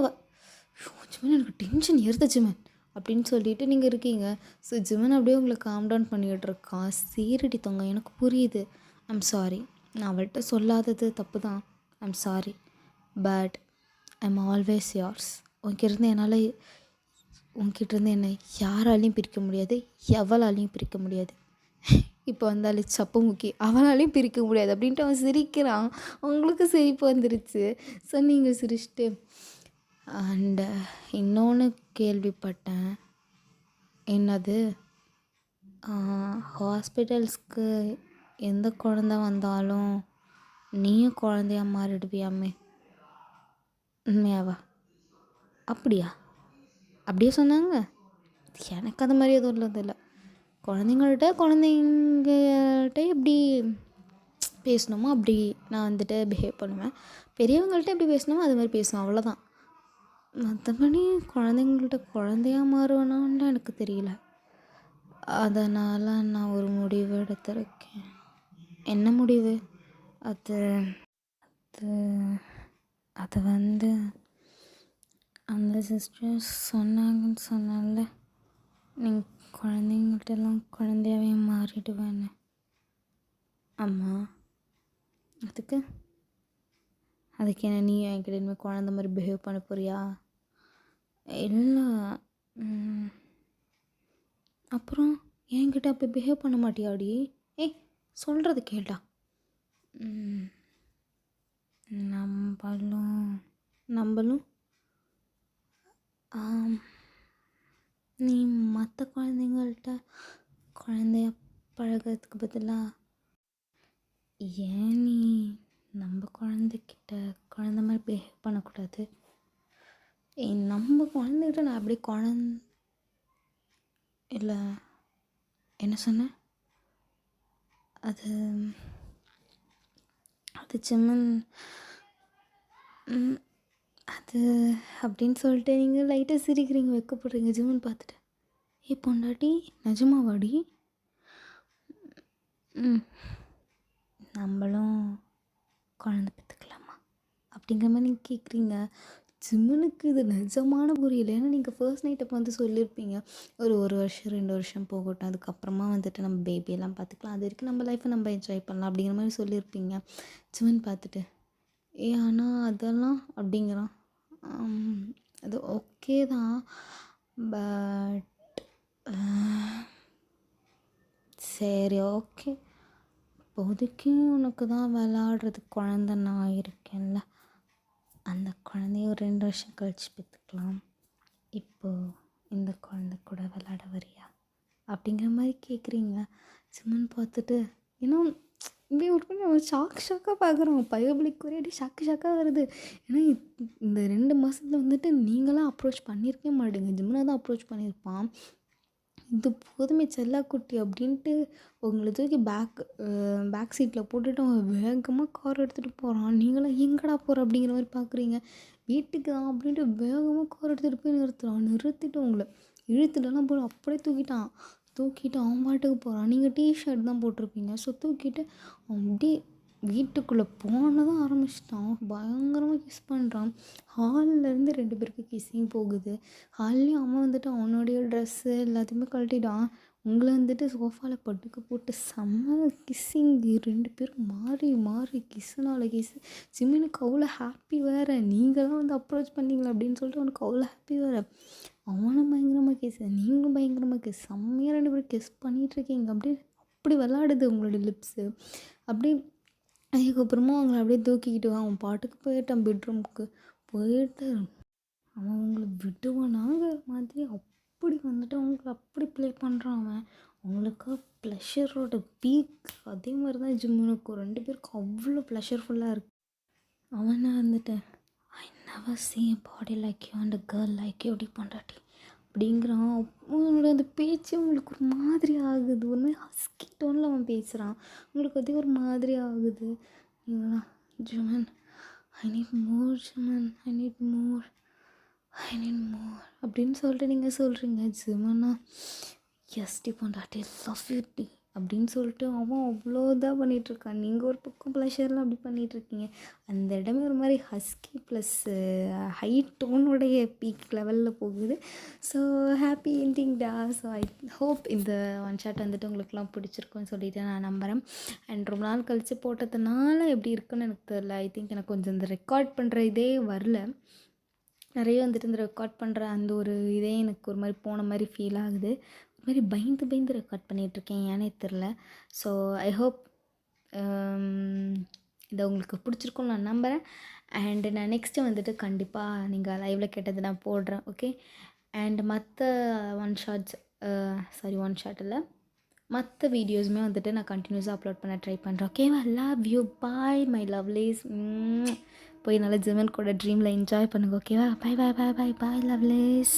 ஜிமன் எனக்கு டென்ஷன் ஏறுத ஜிமன் அப்படின்னு சொல்லிட்டு நீங்கள் இருக்கீங்க. ஸோ ஜிமன் அப்படியே உங்களை காம் டவுன் பண்ணிக்கிட்டு இருக்கான். சீரடி தொங்க, எனக்கு புரியுது. ஐம் சாரி, நான் அவள்கிட்ட சொல்லாதது தப்பு தான். I'm sorry, but I'm always yours. உங்ககிட்டேருந்து என்னை யாராலையும் பிரிக்க முடியாது, எவளாலையும் பிரிக்க முடியாது. இப்போ வந்தாலே சப்பு முக்கி, அவளாலையும் பிரிக்க முடியாது அப்படின்ட்டு அவன் சிரிக்கிறான். அவங்களுக்கு சிரிப்பு வந்துருச்சு. ஸோ நீங்கள் சிரிச்சிட்டு அண்டு இன்னொன்று கேள்விப்பட்டேன். என்னது? ஹாஸ்பிட்டல்ஸ்க்கு எந்த குழந்த வந்தாலும் நீயும் குழந்தையா மாறிடுவியாமே, உண்மையாவா? அப்படியே சொன்னாங்க. எனக்கு அது மாதிரி எதுவும் இல்லை. குழந்தைங்கள்ட்ட எப்படி பேசணுமோ அப்படி நான் வந்துட்டு பிஹேவ் பண்ணுவேன். பெரியவங்கள்ட்ட எப்படி பேசணுமோ அது மாதிரி பேசுவேன், அவ்வளோதான். மற்றபடி குழந்தைங்கள்ட்ட குழந்தையாக மாறுவேனான்னு எனக்கு தெரியல. அதனால் நான் ஒரு முடிவு எடுத்திருக்கேன். என்ன முடிவு? அது அது வந்து அந்த சிஸ்டர்ஸ் சொன்னாங்கன்னு சொன்னால, நீங்கள் குழந்தைங்கள்ட்டெல்லாம் குழந்தையாகவே மாறிடுவேன்னு. ஆமாம், அதுக்கு என்ன நீ என்கிட்ட இனிமேல் குழந்த மாதிரி பிஹேவ் பண்ண போறியா? இல்லை. அப்புறம் என்கிட்ட அப்படி பிஹேவ் பண்ண மாட்டியாடி? ஏய் சொல்கிறது கேட்டா. நம்பலும் நீ மற்ற குழந்தைங்கள்ட்ட குழந்தைய பழகிறதுக்கு பதிலாக ஏன் நீ நம்ம குழந்தைக்கிட்ட குழந்த மாதிரி பிஹேவ் பண்ணக்கூடாது? நம்ம குழந்தைகிட்ட நான் அப்படி இல்லை என்ன சொன்னேன்? அது அது ஜிம்மன் அது அப்படின்னு சொல்லிட்டு நீங்கள் லைட்டாக சிரிக்கிறீங்க, வெக்கப்படுறீங்க ஜிம்மன் பார்த்துட்டு. பொண்டாட்டி நிஜமாவாடி? நம்மளும் குழந்த பெற்றுக்கலாமா அப்படிங்கிற மாதிரி நீங்கள் கேட்குறீங்க. ஜிம்மனுக்கு இது நிஜமான புரியல. ஏன்னா நீங்கள் ஃபர்ஸ்ட் நைட் அப்போ வந்து சொல்லியிருப்பீங்க, ஒரு 1 வருஷம் 2 வருஷம் போகட்டும், அதுக்கப்புறமா வந்துட்டு நம்ம பேபியெல்லாம் பார்த்துக்கலாம், அது வரைக்கும் நம்ம லைஃப்பை நம்ம என்ஜாய் பண்ணலாம் அப்படிங்கிற மாதிரி சொல்லியிருப்பீங்க. ஜிம்மன் பார்த்துட்டு ஆனால் அதெல்லாம் அப்படிங்கிறான். அது ஓகே தான், பட் சரி ஓகே, இப்போதைக்கு உனக்கு தான் விளாடுறதுக்கு குழந்த நான் இருக்கேன்ல, அந்த குழந்தைய ஒரு 2 வருஷம் கழித்து பெற்றுக்கலாம், இப்போது இந்த குழந்தை கூட விளாட வரியா அப்படிங்கிற மாதிரி கேட்குறீங்க. ஜிம்மன் பார்த்துட்டு இன்னும் இப்படி ஒரு ஷாக்காக பார்க்குறோம். பைபிளிக் ஒரே ஷாக்காக வருது. ஏன்னா இந்த 2 மாதத்தில் வந்துட்டு நீங்களாம் அப்ரோச் பண்ணியிருக்கவே மாட்டீங்க, ஜிம்மனை தான் அப்ரோச் பண்ணியிருப்பான். இது போதுமே செல்லாக்குட்டி அப்படின்ட்டு உங்களை தூக்கி பேக் சீட்டில் போட்டுட்டு அவன் வேகமாக கார் எடுத்துகிட்டு போகிறான். நீங்களாம் எங்கடா போகிற அப்படிங்கிற மாதிரி பார்க்குறீங்க. வீட்டுக்கு தான் அப்படின்ட்டு வேகமாக கார் எடுத்துகிட்டு போய் நிறுத்திட்டு உங்களை இழுத்துட்டெல்லாம் போய் அப்படியே தூக்கிட்டு அவன் பாட்டுக்கு போகிறான். நீங்கள் டிஷர்ட் தான் போட்டிருப்பீங்க. ஸோ தூக்கிட்டு அவன் அப்படியே வீட்டுக்குள்ளே போனதான் ஆரம்பிச்சிட்டான். பயங்கரமாக கிஸ் பண்ணுறான். ஹால்லேருந்து 2 பேருக்கு கிஸ்ஸிங் போகுது. ஹால்லேயும் அவன் வந்துட்டு அவனுடைய ட்ரெஸ்ஸு எல்லாத்தையுமே கழட்டிட்டான். உங்களை வந்துட்டு சோஃபாவில் படுக்க போட்டு செம்ம கிஸ்ஸிங். 2 பேரும் மாறி கிஸ்ஸுனால கிஸ்ஸு. ஜிம்மினுக்கு அவ்வளோ ஹாப்பி வேறு. நீங்களாம் வந்து அப்ரோச் பண்ணிங்களா அப்படின்னு சொல்லிட்டு அவனுக்கு அவ்வளோ ஹாப்பி வேறு. அவனும் பயங்கரமாக கிஸ்ஸு, நீங்களும் பயங்கரமாக கிஸ், செம்மையாக 2 பேரும் கிஸ் பண்ணிகிட்ருக்கீங்க. அப்படி விளாடுது உங்களோட லிப்ஸு. அப்படி அதுக்கப்புறமா அவங்கள அப்படியே தூக்கிக்கிட்டு அவன் பாட்டுக்கு போயிட்டான் பெட்ரூமுக்கு. போயிட்டு அவன் அவங்கள விடுவானாங்க மாதிரி அப்படி வந்துட்டு அவங்கள அப்படி ப்ளே பண்ணுறான் அவன். அவங்களுக்கு ப்ளஷரோட பீக். அதே மாதிரி தான் ஜிம்முனுக்கும் 2 பேருக்கும் அவ்வளோ ப்ளஷர்ஃபுல்லாக இருக்குது. அவனை வந்துட்டு I never sea a body like you and a girl like you அப்படி பண்ணுறாட்டி அப்படிங்கிறான். அவனோட அந்த பேச்சு உங்களுக்கு ஒரு மாதிரி ஆகுது. ஒரு மாதிரி ஹஸ்கி டோனில் அவன் பேசுகிறான். உங்களுக்கு அதே ஒரு மாதிரி ஆகுது. நீங்களா ஜிம்மன் I need more, ஜிம்மன் I need more அப்படின்னு சொல்லிட்டு நீங்கள் சொல்கிறீங்க. ஜிம்மனா எஸ் டி பொண்டாட்டி லவ் யூ டி அப்படின்னு சொல்லிட்டு அவன் அவ்வளோ இதாக பண்ணிகிட்ருக்கான். நீங்கள் ஒரு பக்கம் ப்ளஷரில் அப்படி பண்ணிகிட்ருக்கீங்க. அந்த இடமே ஒரு மாதிரி ஹஸ்கி ப்ளஸ் ஹை டோனுடைய பீக் லெவலில் போகுது. ஸோ ஹாப்பி என்டிங்டா. ஸோ ஐ ஹோப் இந்த ஒன் ஷாட் வந்துட்டு உங்களுக்குலாம் பிடிச்சிருக்குன்னு சொல்லிட்டு நான் நம்புகிறேன். அண்ட் ரொம்ப நாள் கழித்து போட்டதுனால எப்படி இருக்குன்னு எனக்கு தெரியல. ஐ திங்க் எனக்கு கொஞ்சம் இந்த ரெக்கார்ட் பண்ணுற இதே வரல. நிறைய வந்துட்டு இந்த ரெக்கார்ட் பண்ணுற அந்த ஒரு இதே எனக்கு ஒரு மாதிரி போன மாதிரி ஃபீல் ஆகுது. ஒரு மாதிரி பயந்து ரெக்கார்ட் பண்ணிகிட்ருக்கேன், ஏன்னே தெரில. ஸோ ஐ ஹோப் இதை உங்களுக்கு பிடிச்சிருக்குன்னு நான் நம்புகிறேன். அண்டு நான் நெக்ஸ்ட்டு வந்துட்டு கண்டிப்பாக நீங்கள் லைவில் கேட்டது நான் போடுறேன். ஓகே. அண்ட் மற்ற ஒன் ஷாட் இல்லை, மற்ற வீடியோஸுமே வந்துட்டு நான் கண்டினியூஸாக அப்லோட் பண்ண ட்ரை பண்ணுறேன். ஓகேவா? Love you, bye my lovelies. போய் நல்லா ஜிம்மன் கூட ட்ரீமில் என்ஜாய் பண்ணுங்க. ஓகேவா? பாய் லவ்லிஸ்.